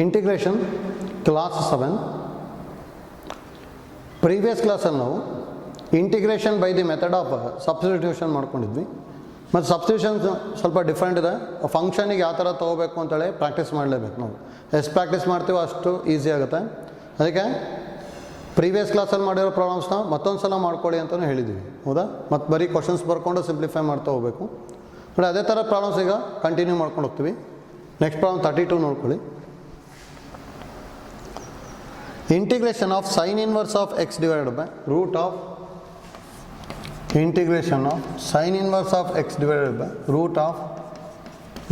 Integration class 7. Previous ಕ್ಲಾಸಲ್ಲಿ ನಾವು integration by the method of substitution ಮಾಡ್ಕೊಂಡಿದ್ವಿ. ಮತ್ತು ಸಬ್ಸ್ಟಿಟ್ಯೂಷನ್ ಸ್ವಲ್ಪ ಡಿಫ್ರೆಂಟ್ ಇದೆ. ಫಂಕ್ಷನಿಗೆ ಯಾವ ಥರ ತೊಗೋಬೇಕು ಅಂತೇಳಿ ಪ್ರಾಕ್ಟೀಸ್ ಮಾಡಲೇಬೇಕು. ನಾವು ಎಷ್ಟು ಪ್ರಾಕ್ಟೀಸ್ ಮಾಡ್ತೀವೋ ಅಷ್ಟು ಈಸಿ ಆಗುತ್ತೆ. ಅದಕ್ಕೆ ಪ್ರೀವಿಯಸ್ ಕ್ಲಾಸಲ್ಲಿ ಮಾಡಿರೋ ಪ್ರಾಬ್ಲಮ್ಸ್ನ ಮತ್ತೊಂದು ಸಲ ಮಾಡ್ಕೊಳ್ಳಿ ಅಂತಲೂ ಹೇಳಿದ್ದೀವಿ, ಹೌದಾ? ಮತ್ತು ಬರೀ ಕ್ವಶನ್ಸ್ ಬರ್ಕೊಂಡು ಸಿಂಪ್ಲಿಫೈ ಮಾಡ್ತಾ ಹೋಗಬೇಕು. ನೋಡಿ, ಅದೇ ಥರ ಪ್ರಾಬ್ಲಮ್ಸ್ ಈಗ ಕಂಟಿನ್ಯೂ ಮಾಡ್ಕೊಂಡು ಹೋಗ್ತೀವಿ. ನೆಕ್ಸ್ಟ್ ಪ್ರಾಬ್ಲಮ್ 32 ನೋಡ್ಕೊಳ್ಳಿ. Integration of sine inverse of x divided by root of integration of sine inverse of x divided by root of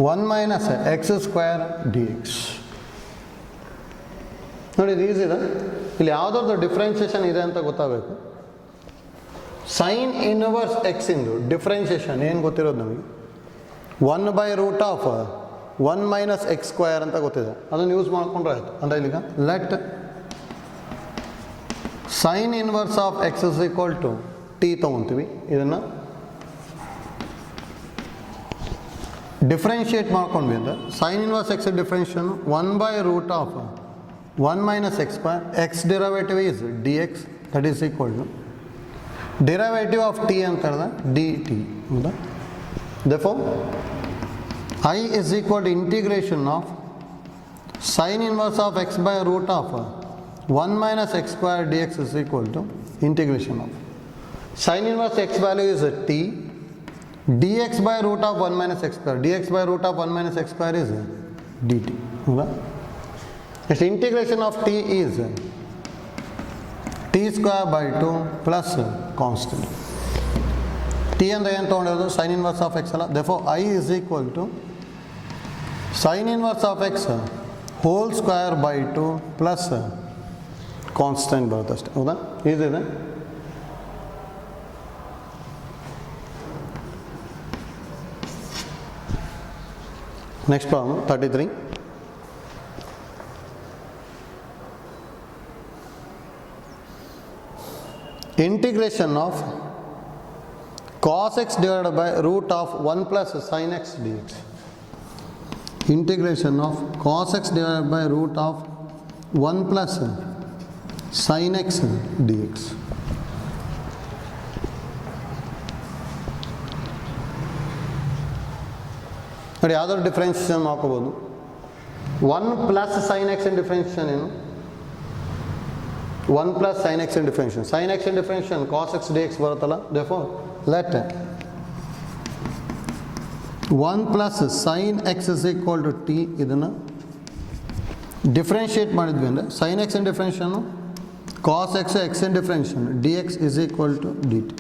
1 minus x square d x. ನೋಡಿ, ಇದು ಈಸಿ ಇದೆ. ಇಲ್ಲಿ ಯಾವುದಾದ್ರು ಡಿಫ್ರೆನ್ಷಿಯೇಷನ್ ಇದೆ ಅಂತ ಗೊತ್ತಾಗಬೇಕು. ಸೈನ್ ಇನ್ವರ್ಸ್ ಎಕ್ಸ್ ಇಂದು ಡಿಫ್ರೆನ್ಷಿಯೇಷನ್ ಏನು ಗೊತ್ತಿರೋದು ನಮಗೆ 1 by root of 1 minus x square ಅಂತ ಗೊತ್ತಿದೆ. ಅದನ್ನು ಯೂಸ್ ಮಾಡ್ಕೊಂಡ್ರೆ ಆಯಿತು. ಅಂದರೆ ಇಲ್ಲಿಗ let sine inverse of x is equal to t ತೊಗೊತೀವಿ. ಇದನ್ನು ಡಿಫ್ರೆನ್ಷಿಯೇಟ್ ಮಾಡ್ಕೊಂಡ್ವಿ ಅಂದರೆ sine inverse x differentiation 1 by root of 1 minus x square. X derivative is d x, that is equal to derivative of t ಅಂತ ಹೇಳಿದ್ರೆ d T. ಹೌದಾ? therefore I is equal to integration of sin inverse of x by root of 1 minus x square dx is equal to integration of sin inverse x value is t, dx by root of 1 minus x square, dx by root of 1 minus x square is dt. Its integration of t is t square by 2 plus constant. t ಅಂದರೆ ಏನು ತೊಗೊಂಡಿರೋದು? Sign inverse of X ಅಲ್ಲ. therefore I is equal to sign inverse of X whole square by 2 plus constant ಬರುತ್ತೆ ಅಷ್ಟೇ. ಹೌದಾ? ಇದಿದೆ. Next problem 33. Integration of cos x divided by root of 1 plus sin x dx. Integration of cos x divided by root of 1 plus sin x dx. ನೋಡಿ, ಯಾವ್ದಾದ್ರು differentiation ಮಾಡ್ಕೋಬೋದು. 1 plus sine x ಇನ್ differentiation ಏನು? 1 plus sine x ಇನ್ differentiation. Sine x ಇನ್ differentiation cos x D x ಬರುತ್ತಲ್ಲ. therefore let 1 plus sine x is equal to T. ಇದನ್ನು differentiate ಮಾಡಿದ್ವಿ ಅಂದರೆ ಸೈನ್ ಎಕ್ಸ್ ಇನ್ ಡಿಫ್ರೆನ್ಷಿಯೇಷನು ಕಾಸ್ ಎಕ್ಸ್ ಎಕ್ಸ್ ಇನ್ differentiation d X is equal to D t.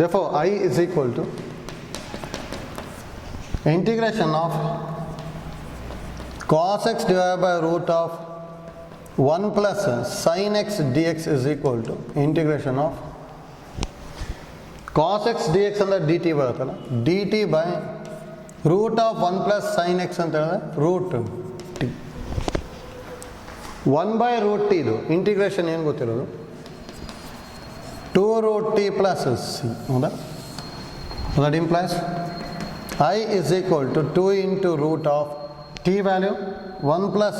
therefore I is equal to integration of cos x divided by root of 1 plus sin x dx is equal to integration of cos x dx ಅಂದರೆ d t ಬರುತ್ತಲ್ಲ, d T by root of 1 plus sine x ಅಂತ ಹೇಳಿದ್ರೆ root t. 1 by root t. ಇದು integration ಏನು ಗೊತ್ತಿರೋದು? 2 root t plus c. ಹೌದಾ? That implies I is equal to 2 into root of t value 1 plus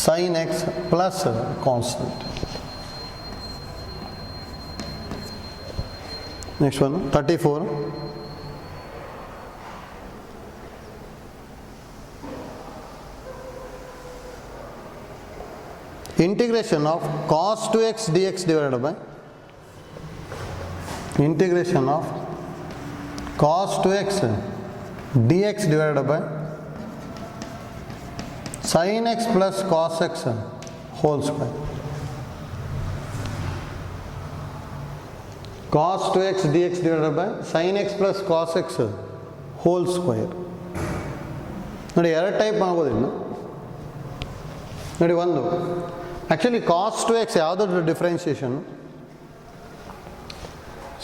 sin x plus constant. Next one 34. Integration of cos 2x dx divided by integration of cos 2x dx divided by sin x plus cos x whole square. Cos 2x dx divided by sin x plus cos x whole square. ನೋಡಿ, ಎರಡು type ಮಾಡ್ಬೋದು ಇನ್ನು. ನೋಡಿ, ಒಂದು actually cos 2x ಯಾವುದಾದ್ರು ಡಿಫ್ರೆನ್ಷಿಯೇಷನ್ನು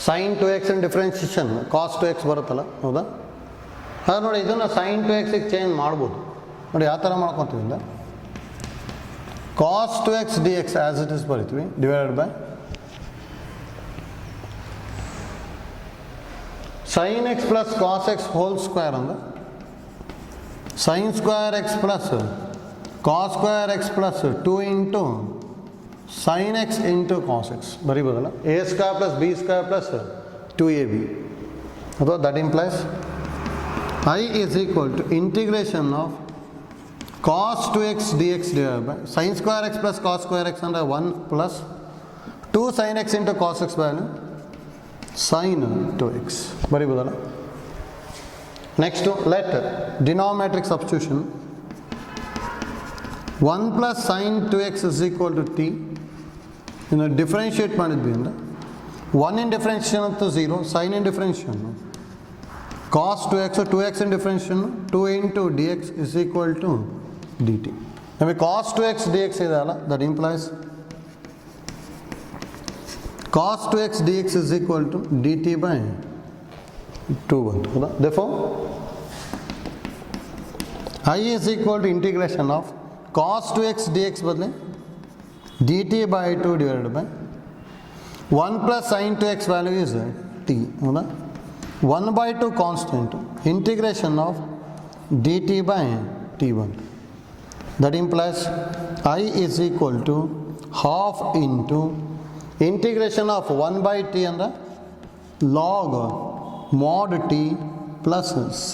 sin 2x ಇನ್ differentiation cos 2x ಬರುತ್ತಲ್ಲ. ಹೌದಾ? ಅದು ನೋಡಿ, ಇದನ್ನು sin 2x ಚೇಂಜ್ ಮಾಡ್ಬೋದು. ನೋಡಿ, ಯಾವ ಥರ ಮಾಡ್ಕೊತೀವಿ ಅಂದರೆ cos 2x dx as it is ಬರಿತೀವಿ divided by sin x plus cos x whole square ಅಂದರೆ sin square x plus cos square x plus 2 into sin x into cos x ಬರೀಬೋದಲ್ಲ a square plus b square plus 2ab ಅಥವಾ that implies I is equal to integration of cos 2x dx divided by sin square x plus cos square x under 1 plus 2 sin x into cos x value sin 2x ಬರೀಬೋದಲ್ಲ. Next let denominator substitution 1 plus sin 2x is equal to t ಇನ್ನು differentiate ಮಾಡಿದ್ವಿ ಅಂದರೆ 1 in differentiation ಅಂತ 0 sin in differentiation cos 2x 2x in differentiation 2 into dx is equal to dt ನಮಗೆ cos 2x dx ಇದೆ ಅಲ್ಲ that implies cos 2x dx is equal to dt by 2 ಬಂತು ಹೌದಾ. therefore I is equal to integration of cos 2x dx ಬದಲು dt by 2 divided by 1 plus sin 2x value is t ಹೌದಾ. 1 by 2 constant integration of dt by t1 that implies I is equal to half into integration of 1 by t and log mod t plus c.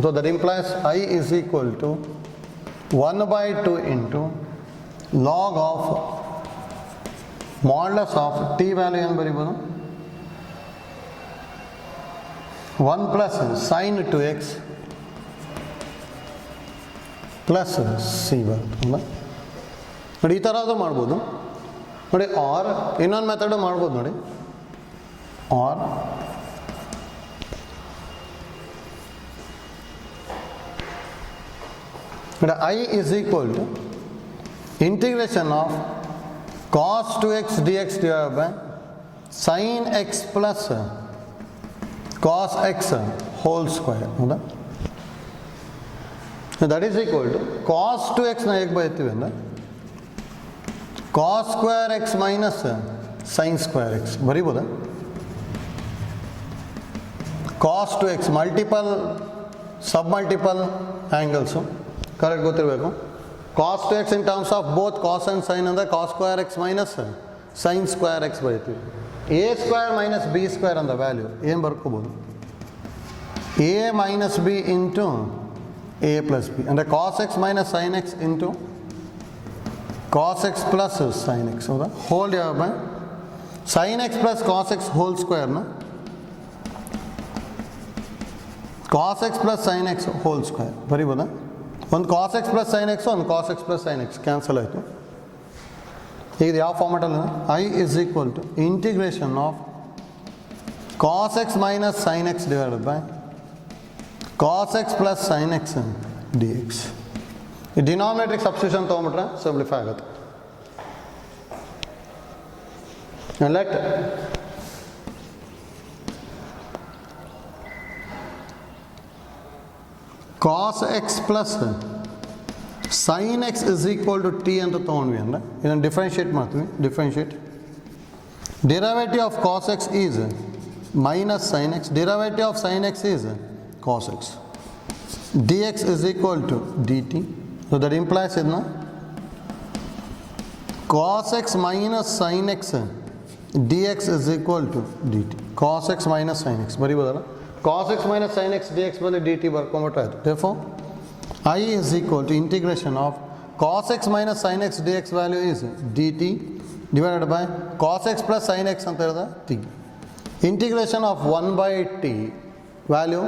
So that implies I is equal to 1 by 2 into log of modulus of t value ಏನು ಬರೀಬೋದು 1 plus sin 2x plus c ಬರುತ್ತೆ ನೋಡಿ. ಈ ಥರದ್ದು ಮಾಡ್ಬೋದು ನೋಡಿ. R ಇನ್ನೊಂದು method ಮಾಡ್ಬೋದು ನೋಡಿ. ಆರ್ ನೋಡಿ I is equal to integration of cos 2x dx divided by sin x plus cos x whole square ಹೌದಾ. that is equal to cos 2x ನ ಹೇಗೆ ಬರೀತೀವಿ ಅಂದರೆ cos square x minus sin square x ಬರೀಬೋದಾ. cos 2x multiple ಸಬ್ multiple angles correct ಗೊತ್ತಿರಬೇಕು. cos 2x in terms of both cos and sin ಅಂದರೆ cos square x minus sin square x ಬರೀತೀವಿ. a square minus b square ಅಂತ value ಏನು ಬರ್ಕೋಬೋದು a minus b into a plus b ಅಂದರೆ cos x minus sin x into cos x plus sin x ಹೌದಾ. Whole divide by sin x plus cos x whole ಸ್ಕ್ವೇರ್ನ cos x plus sin x whole square ಬರೀಬೋದಾ. ಒಂದು cos x plus sin x ಒಂದು cos x plus sin x cancel ಆಯಿತು. ಈಗ ಯಾವ ಫಾರ್ಮೆಟಲ್ಲಿ I is equal to integration of cos x minus sin x divided by cos x plus sin x dx. ಈ denominator substitution ತೊಗೊಂಬಿಟ್ರೆ simplify ಆಗುತ್ತೆ. Let cos x plus sin x is equal to t ಅಂತ ತೊಗೊಂಡ್ವಿ ಅಂದರೆ ಇದನ್ನು differentiate ಮಾಡ್ತೀವಿ. Differentiate derivative of cos x is minus sin x, derivative of sin x is cos x, dx is equal to dt. So that implies ಇದನ್ನ cos x minus sin x dx is equal to dt. cos x minus sin x ಬರೀಬೋದಲ್ಲ. cos x minus sin x dx ಬದಲು dt ಬರ್ಕೊಂಬಿಟ್ರೆ ಆಯಿತು. therefore I is equal to integration of cos x minus sin x dx value is dt divided by cos x plus sin x ಅಂತ ಹೇಳಿದ್ರೆ t. Integration of 1 by t value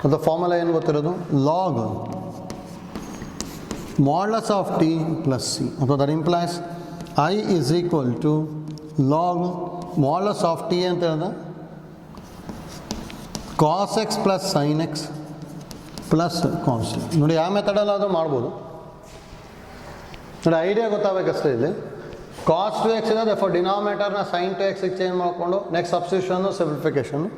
ಅದು formula ಏನು ಗೊತ್ತಿರೋದು log modulus of t plus c. ಅಥವಾ that implies I is equal to log modulus of t ಅಂತ ಹೇಳಿದ್ರೆ cos x plus sin x plus constant. ನೋಡಿ ಯಾವ ಮೆಥಡಲ್ಲಿ ಅದು ಮಾಡ್ಬೋದು ನೋಡಿ. ಐಡಿಯಾ ಗೊತ್ತಾಗಬೇಕಷ್ಟೇ. ಇಲ್ಲಿ cos 2x ಇದೆ ಫಾರ್ ಡಿನಾಮಿನೇಟರ್ನ sin 2x ಚೇಂಜ್ ಮಾಡಿಕೊಂಡು ನೆಕ್ಸ್ಟ್ ಸಬ್ಸ್ಟಿಟ್ಯೂಷನ್ನು ಸಿಂಪ್ಲಿಫಿಕೇಷನ್ನು.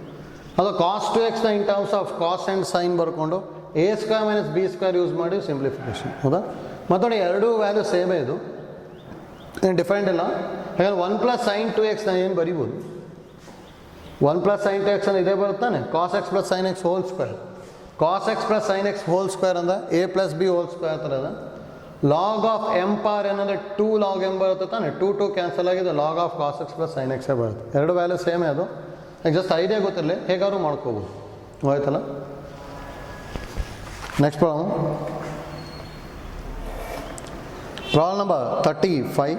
ಅದು cos 2xನ in terms of cos and sine ಬರ್ಕೊಂಡು a square minus b square use ಮಾಡಿ ಸಿಂಪ್ಲಿಫಿಕೇಷನ್ ಹೌದಾ. ಮತ್ತು ನೋಡಿ ಎರಡೂ ವ್ಯಾಲ್ಯೂ ಸೇಮೇ ಇದು, ಏನು ಡಿಫ್ರೆಂಟ್ ಇಲ್ಲ. ಹಾಗಾದ್ರೆ 1 ಪ್ಲಸ್ sin 2x ಏನು ಬರೀಬೋದು 1 ಪ್ಲಸ್ sin 2x ಇದೇ ಬರುತ್ತಾನೆ cos x plus sin x whole square. cos x plus sin x whole square ಅಂದರೆ a plus b whole square ಥರ ಇದೆ. ಲಾಗ್ ಆಫ್ m ಪವರ್ ಏನಂದರೆ 2 log m ಬರುತ್ತೆ ತಾನೆ, 2 cancel ಆಗಿದೆ, log of cos x plus sin x ಬರುತ್ತೆ. ಎರಡು value ಸೇಮೇ ಅದು, ಜಸ್ಟ್ ಐಡಿಯಾ ಗೊತ್ತಿರಲಿ ಹೇಗಾದ್ರು ಮಾಡ್ಕೋಬೋದು. ಆಯ್ತಲ್ಲ. Next problem number 35.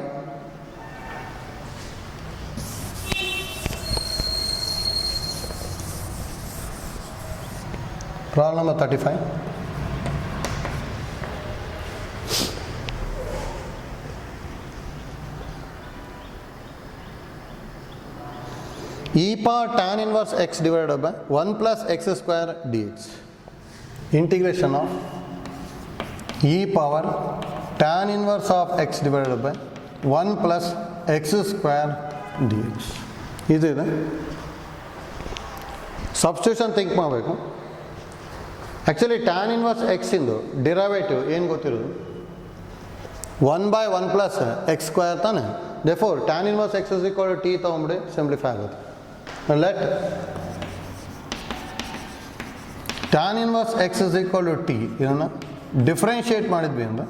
Problem number 35. E power tan inverse x divided by 1 plus x square dx. Integration of e power tan inverse of x divided by 1 plus x square dx. ಇದಿದೆ. Substitution think ಮಾಡಬೇಕು. Actually tan inverse x ಇಂದು derivative ಏನು ಗೊತ್ತಿರೋದು 1/1 plus x square ತಾನೆ. Therefore tan inverse x is equal to t ತೊಗೊಂಬಿಡಿ, simplify ಆಗುತ್ತೆ. Let tan inverse x is equal to T ಇದನ್ನು differentiate ಮಾಡಿದ್ವಿ ಅಂದರೆ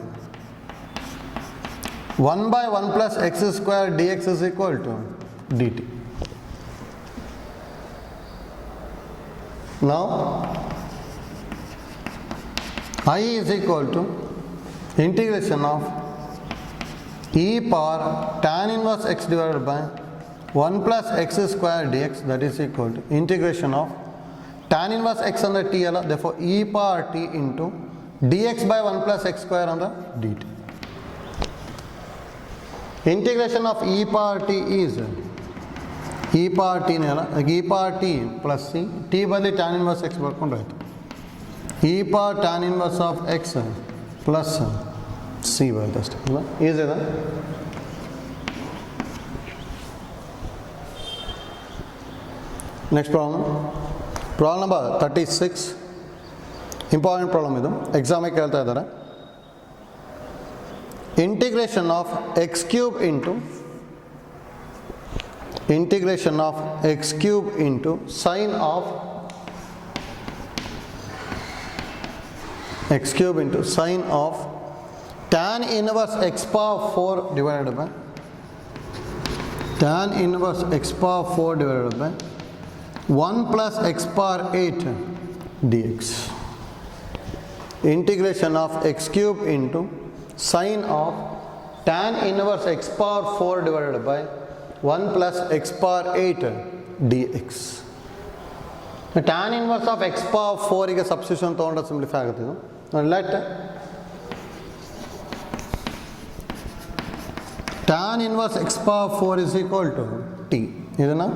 1/1 plus x square d X is equal to D t. Now I is equal to integration of e power tan inverse x divided by 1 plus x square dx, that is equal to integration of tan inverse x under t alla, therefore e power t into dx by 1 plus x square under dt. Integration of e power t is e power t nella, e power t plus c, t ಬದಲಿ tan inverse x ಬರ್ಕೊಂಡು ಆಯಿತು. e power tan inverse of x plus c ಬರುತ್ತೆ ಅಷ್ಟೇ. Easy ಇದೆ. Next problem number 36. Important problem ಇದು, ಎಕ್ಸಾಮಿಗೆ ಕೇಳ್ತಾ ಇದ್ದಾರೆ. Integration of X cube into sine of x cube into sine of tan inverse x power 4 divided by tan inverse x power 4 divided by 1 plus x power 8 dx. Integration of x cube into sine of tan inverse x power 4 divided by 1 plus x power 8 dx. Tan inverse of x power 4 ಗೆ substitution ತೊಗೊಂಡ್ರೆ simplify ಆಗುತ್ತೆ ಇದು. Let tan inverse x power 4 is equal to t. ಇದನ್ನು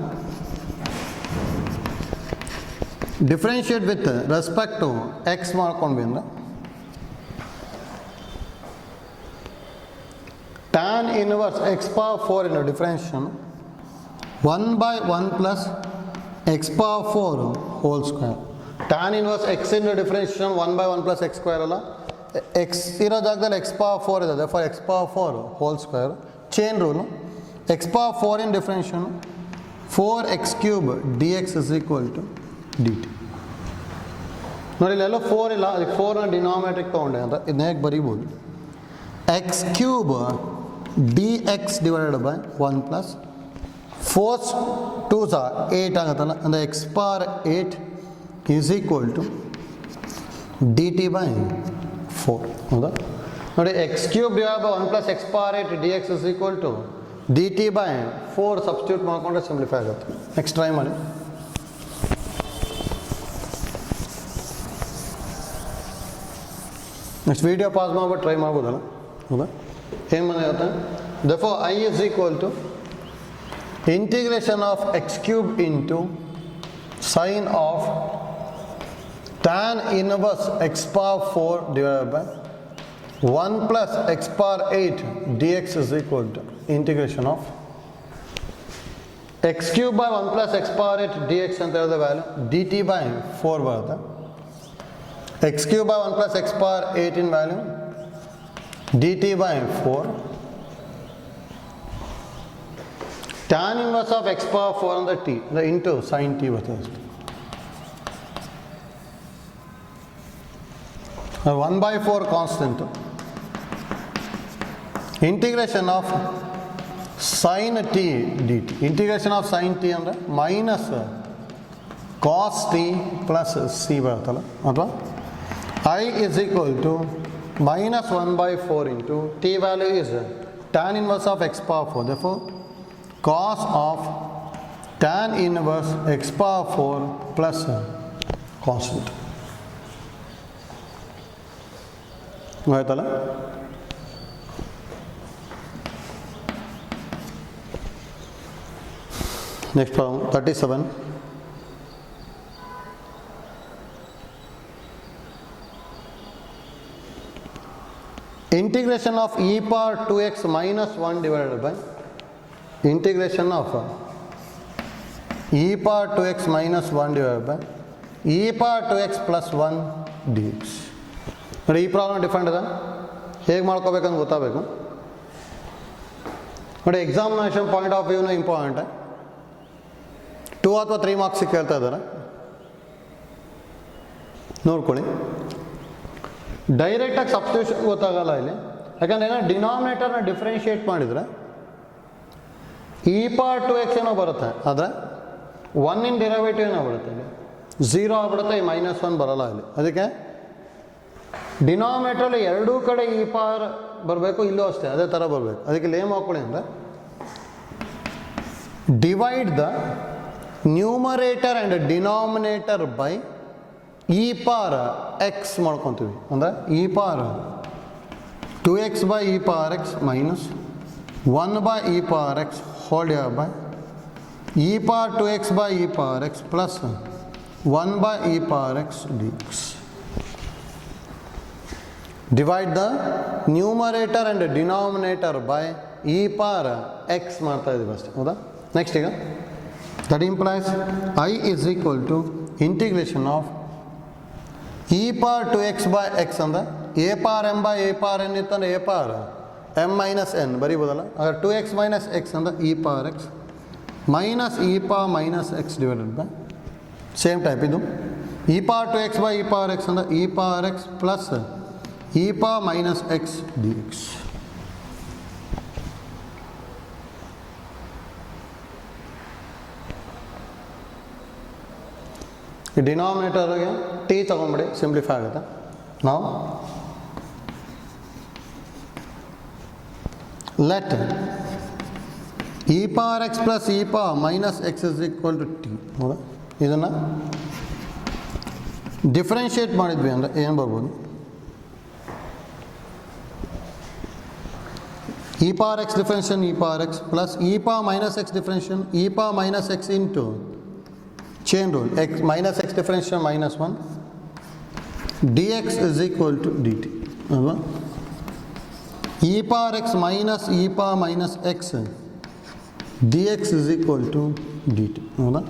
differentiate with respect to x ಮಾಡ್ಕೊಂಡ್ವಿ ಅಂದ್ರೆ tan inverse x power 4 into differentiation 1/1 plus x power 4 whole square. Tan inverse x into differentiation 1/1 plus x square ಅಲ್ಲ, x ಇರೋ ಜಾಗದಲ್ಲಿ x power 4 ಇದೆ, therefore x power 4 whole square. Chain rule, x power 4 in differentiation 4x cube dx is equal to dt. ನೋಡಿ ಇಲ್ಲೆಲ್ಲೋ 4 ಇಲ್ಲ, ಅದಕ್ಕೆ 4ನ ಡಿನಾಮಿನೇಟರ್ಗೆ ತೊಗೊಂಡೆ ಅಂತ ಇದನ್ನ ಹೇಗೆ ಬರೀಬೋದು, x cube dx divided by 1 plus 4 2s are 8 ಆಗುತ್ತಲ್ಲ, ಅಂದರೆ x power 8 is equal to dt by 4. ಹೌದಾ? ನೋಡಿ x cube divided by 1 plus x power 8 dx is equal to dt by 4 substitute ಮಾಡಿಕೊಂಡ್ರೆ ಸಿಂಪ್ಲಿಫೈ ಆಗುತ್ತೆ. ನೆಕ್ಸ್ಟ್ ಟ್ರೈ ಮಾಡಿ. Next video pass ಮಾಡ್ಬಿಟ್ಟು try ಮಾಡ್ಬೋದಲ್ಲ. ಹೌದಾ? ಏನು ಬಂದಿರುತ್ತೆ, therefore I is equal to integration of x cube into sine of tan inverse x power 4 divided by 1 plus x power 8 dx is equal to integration of x cube by 1 plus x power 8 dx ಅಂತ ಹೇಳಿದ value dt by 4 ಬರುತ್ತೆ. x cube by 1 plus x power 8 in value dt by 4 tan inverse of x power 4 on the t, the into sin t ಬರ್ತದೆ. 1 by 4 constant. Integration of sin t dt. Integration of sin t ಅಂದರೆ minus cos t plus c ಬರುತ್ತಲ್ಲ, ಅಥವಾ I is equal to minus 1 by 4 into t value is tan inverse of x power 4. Therefore, cos of tan inverse x power 4 plus constant. ಆಯ್ತಲ್ಲ? Next problem, 37. Integration of e power 2x minus 1 divided by integration of e power 2x minus 1 divided by e power 2x plus 1 dx. ನೋಡಿ, ಈ problem different ಇದೆ, ಹೇಗೆ ಮಾಡ್ಕೋಬೇಕಂತ ಗೊತ್ತಾಗಬೇಕು. ನೋಡಿ, examination point of ವ್ಯೂನು important. 2 ಅಥವಾ 3 ಮಾರ್ಕ್ಸಿಗೆ ಕೇಳ್ತಾ ಇದ್ದಾರೆ, ನೋಡ್ಕೊಳ್ಳಿ. ಡೈರೆಕ್ಟಾಗಿ ಸಬ್ಸ್ಟಿಟ್ಯೂಷನ್ ಗೊತ್ತಾಗಲ್ಲ ಇಲ್ಲಿ, ಯಾಕಂದ್ರೆ ಏನೋ ಡಿನಾಮಿನೇಟರ್ನ ಡಿಫ್ರೆನ್ಷಿಯೇಟ್ ಮಾಡಿದರೆ ಇ ಪವರ್ 2x ಏನೋ ಬರುತ್ತೆ, ಆದರೆ 1 ಇನ್ ಡೆರಿವೇಟಿವ್ ಏನೋ ಬರುತ್ತೆ, ಇಲ್ಲಿ 0 ಆಗ್ಬಿಡುತ್ತೆ, ಈ -1 ಬರಲ್ಲ ಇಲ್ಲಿ. ಅದಕ್ಕೆ ಡಿನಾಮಿನೇಟರಲ್ಲಿ ಎರಡೂ ಕಡೆ ಇ ಪವರ್ ಬರಬೇಕು, ಇಲ್ಲೂ ಅಷ್ಟೇ ಅದೇ ಥರ ಬರಬೇಕು. ಅದಕ್ಕೆ ಇಲ್ಲಿ ಏನು ಮಾಡ್ಕೊಳ್ಳಿ ಅಂದರೆ, divide the numerator and denominator by E power X ಮಾಡ್ಕೊತೀವಿ. ಅಂದರೆ E power 2x by e power x minus 1 by e power x whole divided by e power 2x by e power x plus 1 by e power x dx. Divide the numerator and denominator by e power x ಮಾಡ್ತಾ ಇದ್ದೀವಿ ಅಷ್ಟೇ, ಹೌದಾ? Next ಈಗ that implies I is equal to integration of e power 2x by x ಅಂದರೆ a power m by a power n ಇತ್ತಂದ್ರೆ a power m minus n ಬರೀಬೋದಲ್ಲ. ಹಾಗಾದ್ರೆ 2x minus x ಅಂದರೆ e power x minus e power minus x divided by same type ಇದು e power 2x by e power x ಅಂದರೆ e power x plus e power minus x dx. ಈ ಡಿನಾಮಿನೇಟರ್ಗೆ T ತಗೊಂಬಿಡಿ, simplify ಆಗುತ್ತೆ. ನಾವು let e power x plus e power minus x is equal to t. ಹೌದಾ? ಇದನ್ನು differentiate ಮಾಡಿದ್ವಿ ಅಂದರೆ ಏನು ಬರ್ಬೋದು? e power x differentiation e power x plus e power minus x differentiation e power minus x into chain rule x minus x differentiation minus 1 dx is equal to dt. e power x minus e power minus x dx is equal to dt. ಹೌದಾ?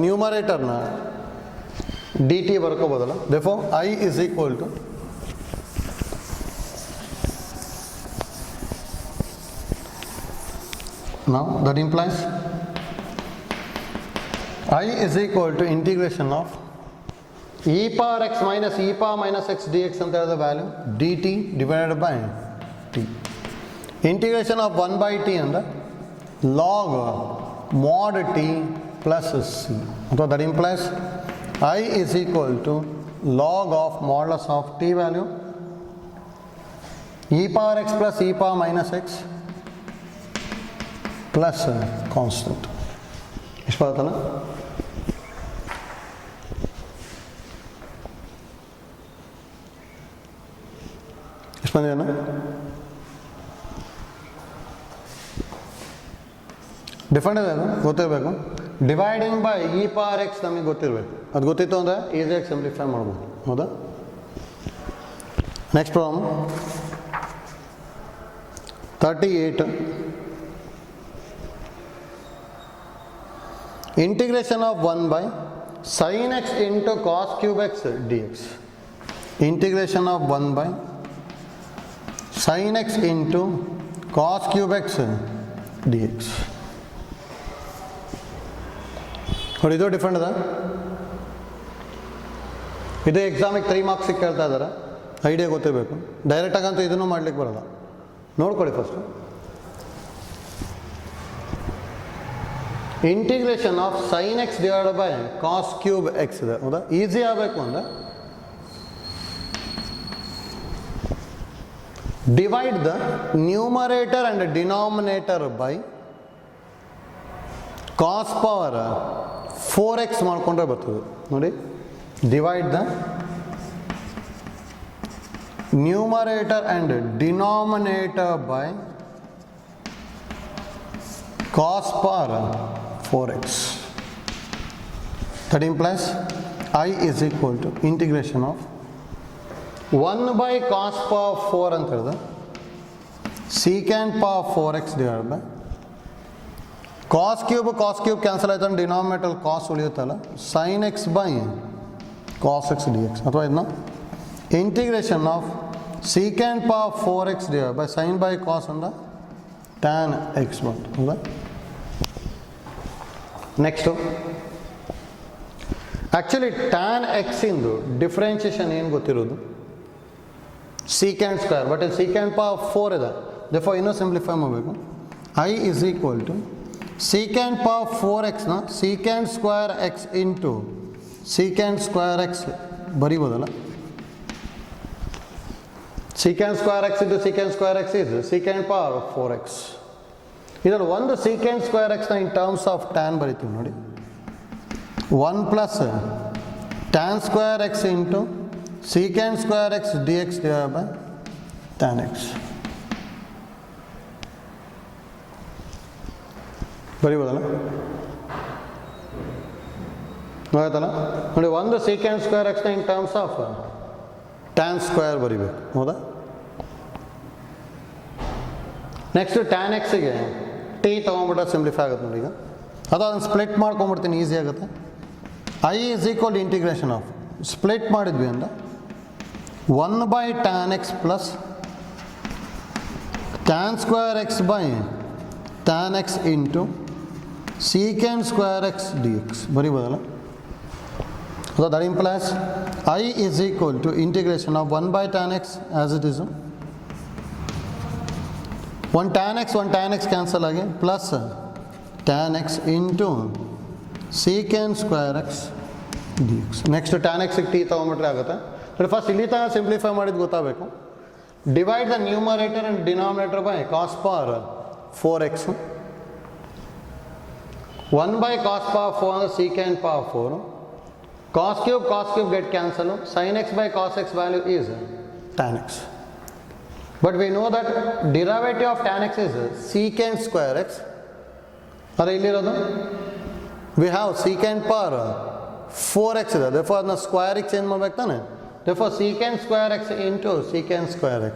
ನ್ಯೂಮರೇಟರ್ನ dt ಬರ್ಕೋಬೋದಲ್ಲ. therefore I is equal to now that implies I is equal to integration of e power x minus e power minus x dx ಅಂತ ಹೇಳಿದ value dt divided by t. Integration of 1 by t ಅಂದರೆ log mod t plus c. So that implies I is equal to log of modulus of t value e power x plus e power minus x plus constant. ಇಷ್ಟು ಬರುತ್ತಲ್ಲ? ಎಷ್ಟು ಬಂದಿದೆ? Different ಇದೆ, ಅದು ಗೊತ್ತಿರಬೇಕು. Dividing by E power X ನಮಗೆ ಗೊತ್ತಿರಬೇಕು. ಅದು ಗೊತ್ತಿತ್ತು ಅಂದರೆ ಈಸಿಯಾಗಿ ಸಿಂಪ್ಲಿಫೈ ಮಾಡ್ಬೋದು. ಹೌದಾ? Next problem 38. Integration of 1 by sin x into cos cube x dx. Integration of 1 by sin x into cos cube x dx. ಇದು ಡಿಫರೆಂಟ್ ಅದ. ಇದು ಎಕ್ಸಾಮಿಗೆ 3 ಮಾರ್ಕ್ಸಿಗೆ ಕೇಳ್ತಾ ಇದ್ದಾರೆ, ಐಡಿಯಾ ಗೊತ್ತಿರಬೇಕು. ಡೈರೆಕ್ಟಾಗಂತೂ ಇದನ್ನು ಮಾಡ್ಲಿಕ್ಕೆ ಬರೋಲ್ಲ, ನೋಡ್ಕೊಳ್ಳಿ first. Integration of sine x divided by cos cube x ಇದೆ, ಹೌದಾ? ಈಸಿ ಆಗಬೇಕು ಅಂದರೆ divide the numerator and denominator by cos power 4x ಮಾಡಿಕೊಂಡ್ರೆ ಬರ್ತದೆ ನೋಡಿ. Divide the numerator and denominator by cos power 4x. That implies I is equal to integration of 1 by cos power 4 ಅಂತ ಹೇಳಿದೆ secant power 4x divided by cos cube cancel ಆಯ್ತು, denominator cos ಉಳಿಯುತ್ತಲ್ಲ, sin x by cos x dx. ಅಥವಾ ಇದನ್ನ integration of secant power 4x divided by sin by cos ಅಂದ tan x ಬಂತು, ಹೌದಾ? Next actually tan x ಇಂದು differentiation ಏನು ಗೊತ್ತಿರೋದು ಸೀಕ್ಯಾಂಟ್ ಸ್ಕ್ವೇರ್, ಬಟ್ ಇಲ್ಲಿ ಸೀಕ್ಯಾಂಟ್ ಪವರ್ 4 ಇದೆ, ದೇರ್ಫೋರ್ ಇನ್ನೂ ಸಿಂಪ್ಲಿಫೈ ಮಾಡಬೇಕು. I is equal to secant power 4x secant square X into secant square x ಬರೀಬೋದಲ್ಲ. Secant square X into secant square x is secant power 4x. ಇದರಲ್ಲಿ ಒಂದು secant square ಎಕ್ಸ್ನ ಇನ್ terms of tan ಬರಿತೀವಿ ನೋಡಿ. 1 plus tan square X into secant square x dx divided by tan x. ಬರೀಬೋದಲ್ಲ, ಆಯ್ತಲ್ಲ ನೋಡಿ. ಒಂದು secant square x in terms of tan square ಬರೀಬೇಕು, ಹೌದಾ? ನೆಕ್ಸ್ಟ್ ಟ್ಯಾನ್ ಎಕ್ಸಿಗೆ ಟಿ ತೊಗೊಂಡ್ಬಿಟ್ರೆ ಸಿಂಪ್ಲಿಫೈ ಆಗುತ್ತೆ ನೋಡಿ. ಈಗ ಅದು ಅದನ್ನು ಸ್ಪ್ಲಿಟ್ ಮಾಡ್ಕೊಂಡ್ಬಿಡ್ತೀನಿ, ಈಸಿ ಆಗುತ್ತೆ. I is equal integration of split ಮಾಡಿದ್ವಿ ಅಂದರೆ 1 by tan x plus tan square x by tan x into secant square x dx ಬರೀಬೋದಲ್ಲ. So that implies I is equal to integration of 1 by tan x as it is. 1 tan x cancel again plus tan x into secant square x dx. Next tan x t ತೊಗೊಂಡ್ಬಿಟ್ರೆ ಆಗುತ್ತೆ. First ಇಲ್ಲಿ ತನಕ simplify ಮಾಡಿದ್ದು ಗೊತ್ತಾಗಬೇಕು. Divide the numerator and denominator by cos power 4x. 1 by cos power 4 ಅಂದರೆ secant power 4. cos cube get cancel. sin x by cos x value is tan x. But we know that derivative of tan x is secant square x. ಅರೆ ಇಲ್ಲಿರೋದು we have secant power 4x ಇದೆ, therefore ಅದನ್ನ ಸ್ಕ್ವೇರಿಗೆ change ಮಾಡ್ಬೇಕು ತಾನೆ. Therefore secant square x into secant square x.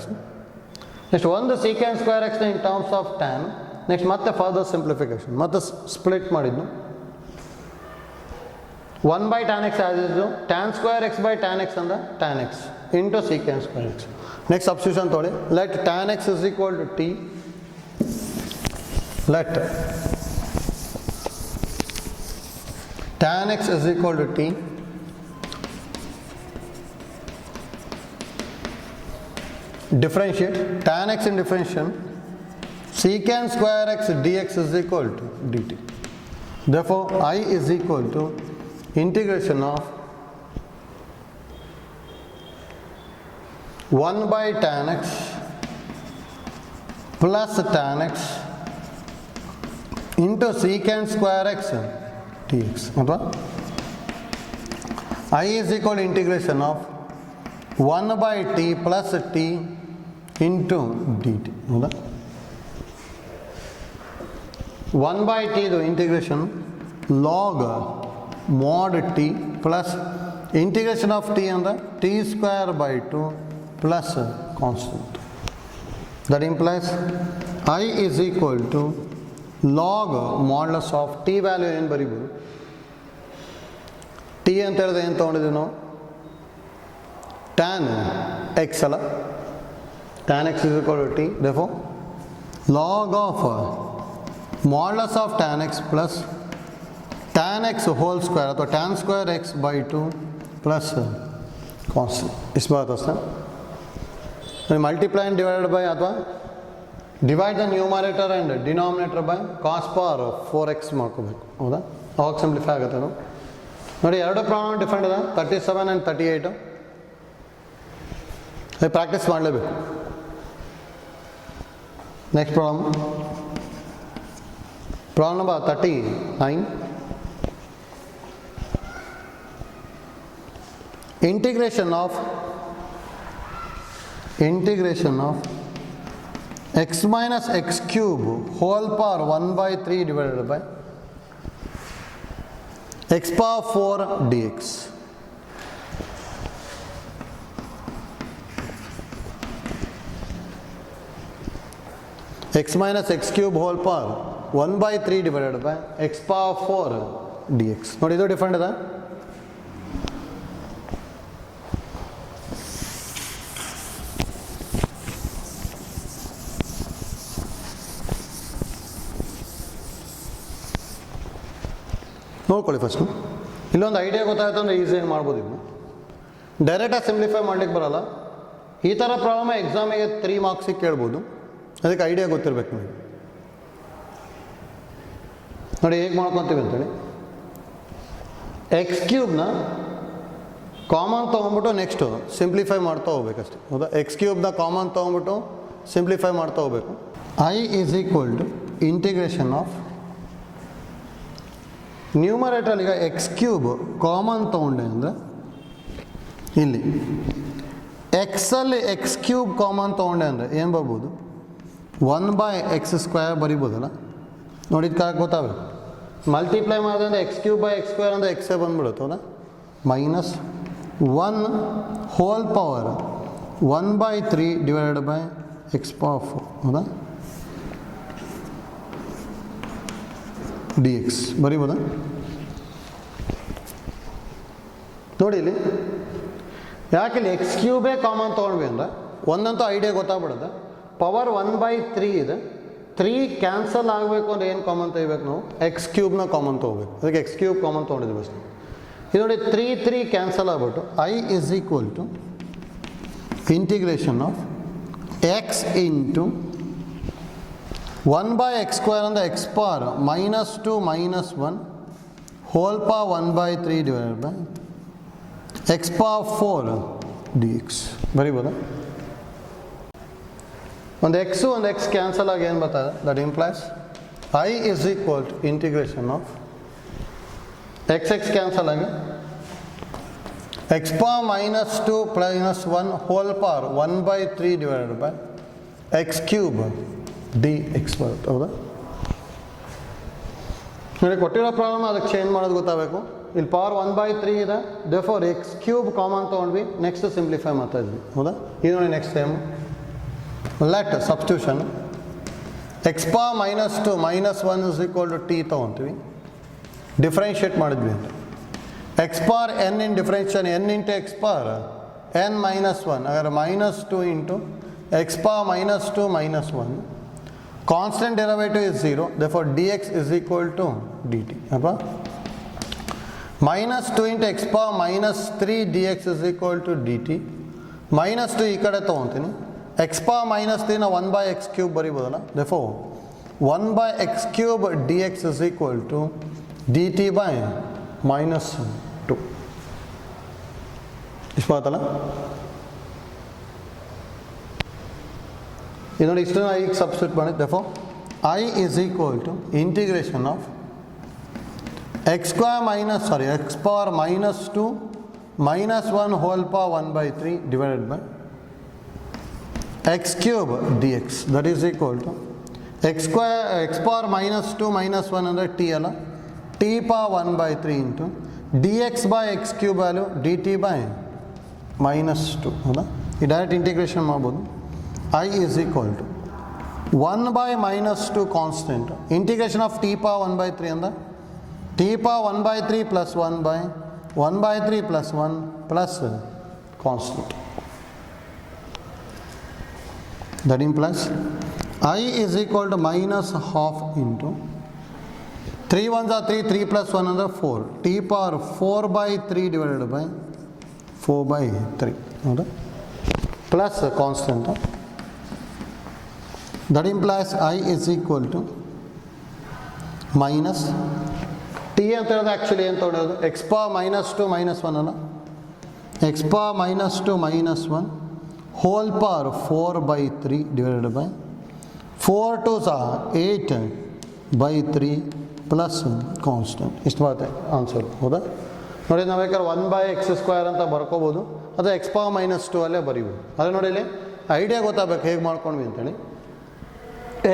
Next ಒಂದು secant square x in terms of tan. Next ಮತ್ತೆ further simplification, ಮತ್ತೆ split ಮಾಡಿದ್ನು. 1 by tan x as is tan square x by tan x ಅಂದ್ರೆ tan x into secant square x. Next substitution ತೊಗೊಳ್ಳಿ. Let tan x is equal to t. Let tan x is equal to t. Differentiate tan x in differentiation secant square x dx is equal to dt. Therefore I is equal to integration of 1 by tan x plus tan x into secant square x dx. I is equal to integration of 1 by t plus t into dt. 1 by t ಇದು integration log mod t plus integration of t ಅಂದರೆ t square by 2 plus constant. That implies I is equal to log modulus of t value ಏನು ಬರೀಬೋದು. t ಅಂತ ಹೇಳಿದ್ರೆ ಏನು ತೊಗೊಂಡಿದ್ದೀವಿ ನಾವು, tan x ಅಲ್ಲ, tan x is equal to t. Therefore log of modulus of tan x plus tan x whole square ಅಥವಾ tan square x by 2 plus constant ಇಷ್ಟು ಬರುತ್ತೆ sir. Multiply and divided by ಅಥವಾ divide the numerator and denominator by cos power 4x ಮಾಡ್ಕೋಬೇಕು. ಹೌದಾ? ಅವಾಗ simplify ಆಗುತ್ತೆ ಅದು. ನೋಡಿ, ಎರಡು ಪ್ರಾಬ್ಲಮ್ ಡಿಫ್ರೆಂಟ್ ಇದೆ, 37 ಆ್ಯಂಡ್ 38. ಪ್ರಾಕ್ಟೀಸ್ ಮಾಡಲೇಬೇಕು. Next problem number 39. integration of x minus x cube whole power 1/3 divided by x power 4 dx. x minus x cube whole power 1/3 divided by x power 4 dx. ನೋಡಿ, ಇದು different ಇದೆ. ನೋಡ್ಕೊಳ್ಳಿ first. ಇಲ್ಲೊಂದು idea ಗೊತ್ತಾಯ್ತು ಅಂದರೆ ಈಸಿಯಾಗಿ ಮಾಡ್ಬೋದು. ಇನ್ನು ಡೈರೆಕ್ಟಾಗಿ ಸಿಂಪ್ಲಿಫೈ ಮಾಡ್ಲಿಕ್ಕೆ ಬರೋಲ್ಲ. ಈ ಥರ ಪ್ರಾಬ್ಲಮ್ ಎಕ್ಸಾಮಿಗೆ 3 ಮಾರ್ಕ್ಸಿಗೆ ಕೇಳ್ಬೋದು. ಅದಕ್ಕೆ ಐಡಿಯಾ ಗೊತ್ತಿರಬೇಕು ನಿಮಗೆ. ನೋಡಿ ಹೇಗೆ ಮಾಡ್ಕೊತೀವಿ ಅಂತೇಳಿ. ಎಕ್ಸ್ ಕ್ಯೂಬ್ನ ಕಾಮನ್ ತೊಗೊಂಬಿಟ್ಟು ನೆಕ್ಸ್ಟು ಸಿಂಪ್ಲಿಫೈ ಮಾಡ್ತಾ ಹೋಗ್ಬೇಕಷ್ಟೆ. ಹೌದಾ? ಎಕ್ಸ್ ಕ್ಯೂಬ್ನ ಕಾಮನ್ ತೊಗೊಂಬಿಟ್ಟು ಸಿಂಪ್ಲಿಫೈ ಮಾಡ್ತಾ ಹೋಗ್ಬೇಕು. I is equal to integration of numerator. ಈಗ ಎಕ್ಸ್ ಕ್ಯೂಬ್ ಕಾಮನ್ ತೊಗೊಂಡೆ ಅಂದರೆ ಇಲ್ಲಿ ಎಕ್ಸಲ್ಲಿ ಎಕ್ಸ್ ಕ್ಯೂಬ್ ಕಾಮನ್ ತೊಗೊಂಡೆ ಅಂದರೆ ಏನು ಬರ್ಬೋದು? 1/x² ಬರಿಬೋದಲ್ಲ. ನೋಡಿ, ಇದು ಕರೆಕ್ಟ್ ಗೊತ್ತಾಗಬೇಕು. ಮಲ್ಟಿಪ್ಲೈ ಮಾಡಿದ್ರೆ x³ by x² ಅಂದರೆ ಎಕ್ಸೇ ಬಂದ್ಬಿಡುತ್ತೆ. ಹೌದಾ? -1 whole power 1/3 divided by x power 4. ಹೌದಾ? dx ಬರಿಬೋದಾ? ನೋಡಿ ಇಲ್ಲಿ ಯಾಕೆ ಇಲ್ಲಿ x³ ಕಾಮನ್ ತೊಗೊಂಡ್ವಿ ಅಂದರೆ ಒಂದಂತೂ ಐಡಿಯಾ ಗೊತ್ತಾಗ್ಬಿಡುತ್ತೆ. ಪವರ್ 1/3 ಇದೆ. 3 ಕ್ಯಾನ್ಸಲ್ ಆಗಬೇಕು ಅಂದರೆ ಏನು ಕಾಮನ್ ತೆಗಿಬೇಕು ನಾವು? x³ ಕಾಮನ್ ತೊಗೋಬೇಕು. ಅದಕ್ಕೆ x³ ಕಾಮನ್ ತೊಗೊಂಡಿದ್ವಿ ಅಷ್ಟೇ. ಇದು ನೋಡಿ, 3 ಕ್ಯಾನ್ಸಲ್ ಆಗ್ಬಿಟ್ಟು I is equal to integration of x into 1/x² ಅಂದರೆ x power -2 -1 whole power 1/3 divided by x power 4 dx ಬರಿಬೋದಾ? ಒಂದು ಎಕ್ಸು ಒಂದು ಎಕ್ಸ್ ಕ್ಯಾನ್ಸಲ್ ಆಗಿ ಏನು ಬರ್ತದೆ? That implies I is equal to integration of x cancel ಆಗಿ x power -2 +1 whole power 1/3 divided by x³ dx ಬರುತ್ತೆ. ಹೌದಾ? ನೋಡಿ, ಕೊಟ್ಟಿರೋ ಪ್ರಾಬ್ಲಮ್ ಅದಕ್ಕೆ ಚೇಂಜ್ ಮಾಡೋದು ಗೊತ್ತಾಗಬೇಕು. ಇಲ್ಲಿ ಪವರ್ 1/3 ಇದೆ, ದೇರ್ಫೋರ್ x³ ಕಾಮನ್ ತೊಗೊಂಡ್ವಿ. ನೆಕ್ಸ್ಟ್ ಸಿಂಪ್ಲಿಫೈ ಮಾಡ್ತಾ ಇದ್ವಿ. ಹೌದಾ? ಇದು ನೋಡಿ, next time let substitution x power -2 -1 is equal to t ತೊಗೊತೀವಿ. ಡಿಫ್ರೆನ್ಷಿಯೇಟ್ ಮಾಡಿದ್ವಿ ಅಂತ. x ಪವರ್ n ಇನ್ differentiation n into x power n -1 ಹಾಗಾದ್ರೆ -2 into x power -2 -1. Constant derivative is 0, therefore dx is equal to dt. ಅಲ್ವಾ? -2 into x power -3 dx is equal to dt. -2 ಈ ಕಡೆ ತೊಗೊತೀನಿ. x power -3 ನ 1/x³ ಬರಿಬೋದಲ್ಲ. therefore 1/x³ dx is equal to dt by -2. ಇಷ್ಟು ಬರುತ್ತಲ್ಲ. ಇದು ನೋಡಿ, ಇಷ್ಟನ್ನು ಈಗ ಸಬ್ಸ್ಟಿಟ್ಯೂಟ್ ಮಾಡಿ. therefore I is equal to integration of x power -2 -1 whole power 1/3 divided by x³ dx. That is equal to x power -2 -1 ಅಂದರೆ t ಅಲ್ಲ, t power 1/3 into dx by x³ value dt by -2. ಹೌದಾ? ಈ direct integration ಮಾಡ್ಬೋದು. I is equal to 1/-2 constant. Integration of t power 1/3 ಅಂದರೆ t power 1/3 plus 1/3 plus 1 plus constant. That implies I is equal to -half into 3 1s are 3 3 plus 1 ಅಂದರೆ 4 t power 4/3 divided by 4/3 ಹೌದಾ plus constant. That implies I is equal to minus T ಅಂತ ಹೇಳಿದ್ರೆ actually ಏನು ತೊಗೊಳೋದು X power -2 -1 ಅಲ್ಲ, X power -2 -1 whole power 4/3 divided by 4 2s are 8/3 plus constant. ಇಷ್ಟು ಬರುತ್ತೆ answer ಹೌದಾ. ನೋಡಿ ನಾವು ಬೇಕಾದ್ರೆ 1/x² ಅಂತ ಬರ್ಕೋಬೋದು, ಅದು ಎಕ್ಸ್ ಪವರ್ -2 ಅಲ್ಲೇ ಬರೀಬೋದು. ಅದೇ ನೋಡಿ ಇಲ್ಲಿ ಐಡಿಯಾ ಗೊತ್ತಾಗಬೇಕು ಹೇಗೆ ಮಾಡ್ಕೊಂಡ್ವಿ ಅಂತೇಳಿ.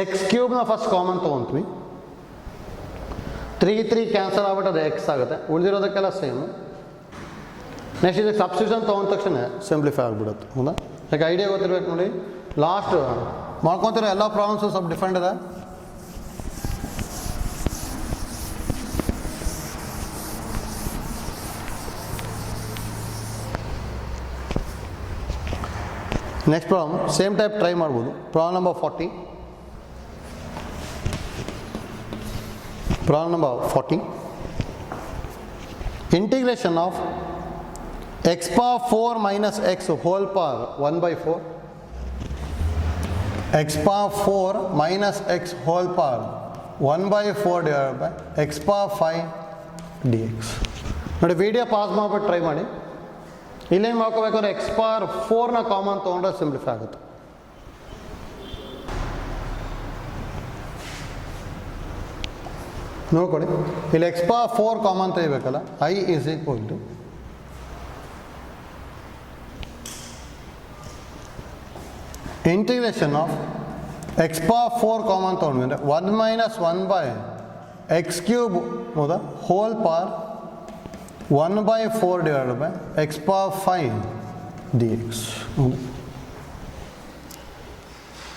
x³ ಫಸ್ಟ್ ಕಾಮನ್ ತೊಗೊತೀವಿ, 3 ಕ್ಯಾನ್ಸಲ್ ಆಗ್ಬಿಟ್ಟು ಅದು ಎಕ್ಸ್ ಆಗುತ್ತೆ, ಉಳಿದಿರೋದಕ್ಕೆಲ್ಲ ಸೇಮ್. ನೆಕ್ಸ್ಟ್ ಇದಕ್ಕೆ ಸಬ್ಸ್ಟಿಟ್ಯೂಷನ್ ತೊಗೊಂಡ ತಕ್ಷಣ ಸಿಂಪ್ಲಿಫೈ ಆಗಿಬಿಡುತ್ತೆ ಹೌದಾ. ಯಾಕೆ ಐಡಿಯಾ ಗೊತ್ತಿರ್ಬೇಕು ನೋಡಿ. ಲಾಸ್ಟ್ ಮಾಡ್ಕೊತಿರೋ ಎಲ್ಲ ಪ್ರಾಬ್ಲಮ್ಸು ಸ್ವಲ್ಪ ಡಿಫ್ರೆಂಟ್ ಇದೆ. Next problem same type try ಮಾಡ್ಬೋದು. Problem number 40. Problem number 40. Integration of x power 4 minus x whole power 1/4. X power 4 minus x whole power 1/4 divided by x power 5 dx. ನೋಡಿ video pass ಮಾಡ್ಬಿಟ್ಟು try ಮಾಡಿ. ಇಲ್ಲೇನು ಮಾಡ್ಕೋಬೇಕಂದ್ರೆ x power 4ನ common ತೊಗೊಂಡ್ರೆ simplify ಆಗುತ್ತೆ. ನೋಡ್ಕೊಳ್ಳಿ ಇಲ್ಲಿ ಎಕ್ಸ್ ಪವರ್ 4 ಕಾಮನ್ ತೆಗಿಬೇಕಲ್ಲ. I is equal to integration of x power 4 common ತೊಗೊಂಡ್ರೆ 1 - 1/x³ ಹೌದಾ whole power 1/4 divided by x power 5 dx.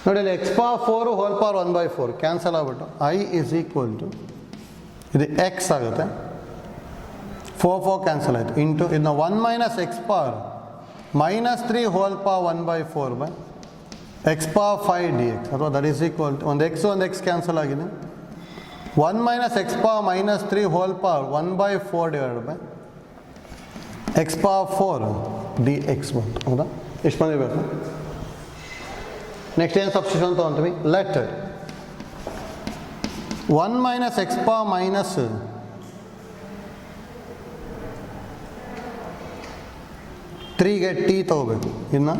ನೋಡಿ ಇಲ್ಲಿ x power 4 whole power 1/4 cancel ಆಗ್ಬಿಟ್ಟು I is equal to ಇದು ಎಕ್ಸ್ ಆಗುತ್ತೆ, 4 ಕ್ಯಾನ್ಸಲ್ ಆಯಿತು, into ಇದನ್ನ 1 - x power -3 whole power 1/4 by x power 5 dx ಅಥವಾ ದಟ್ ಈಸ್ ಈಕ್ವಲ್ ಟು ಒಂದು x cancel ಆಗಿದೆ, 1 - x power -3 whole power 1/4 divided by x power 4 dx ಬಂತು ಹೌದಾ. ಎಷ್ಟು ಬಂದಿರಬೇಕು. ನೆಕ್ಸ್ಟ್ ಏನು ಸಬ್ಸ್ಟಿಟ್ಯೂಷನ್ ತೊಗೊತೀವಿ. ಲೆಟ್ 1 - x power -3ಗೆ ಟಿ ತೊಗೋಬೇಕು. ಇನ್ನು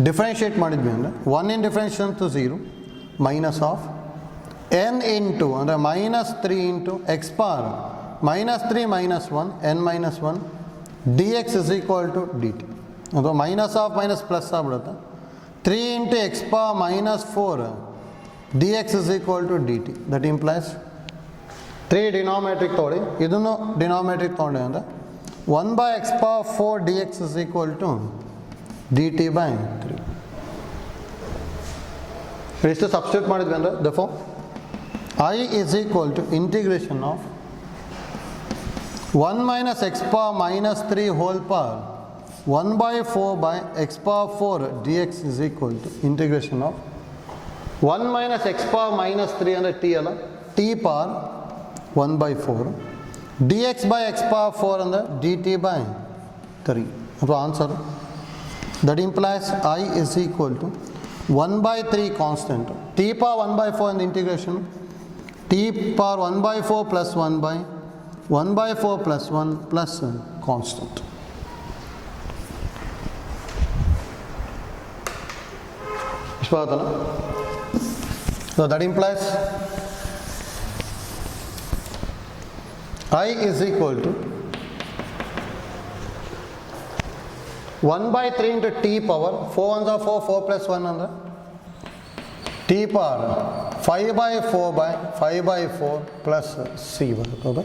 ಡಿಫ್ರೆನ್ಷಿಯೇಟ್ ಮಾಡಿದ್ವಿ ಅಂದರೆ 1 in differentiation to 0 minus of n into ಅಂದರೆ -3 into X power -3 -1 n -1 dx is equal to dt. ಅದು ಮೈನಸ್ ಆಫ್ ಮೈನಸ್ ಪ್ಲಸ್ ಆಗ್ಬಿಡುತ್ತೆ. 3 into X power -4 dx is equal to dt. That implies 3 denominator ತೊಗೊಳ್ಳಿ, ಇದನ್ನು denominator ತೊಗೊಂಡೆ ಅಂದರೆ 1/x power 4 dx is equal to dt/3. ಇಷ್ಟು substitute ಮಾಡಿದ್ವಿ ಅಂದರೆ therefore I is equal to integration of 1 - x power -3 whole power 1/4 by x power 4 dx is equal to integration of 1 - x power -3 ಅಂದರೆ T ಅಲ್ಲ, T power 1/4 dx by x power 4 ಅಂದರೆ dt/3 ಅಥವಾ answer. That implies I is equal to 1/3 constant, T power 1/4 ಅಂದರೆ integration T power 1/4 plus 1/4 plus 1 plus constant. ಇಷ್ಟು ಬರುತ್ತಲ್ಲ. So that implies I is equal to 1/3 into t power 4 1s are 4, 4 plus 1 ಅಂದರೆ t power 5/4 by 5/4 plus c ಬರುತ್ತೆ ಹೌದಾ.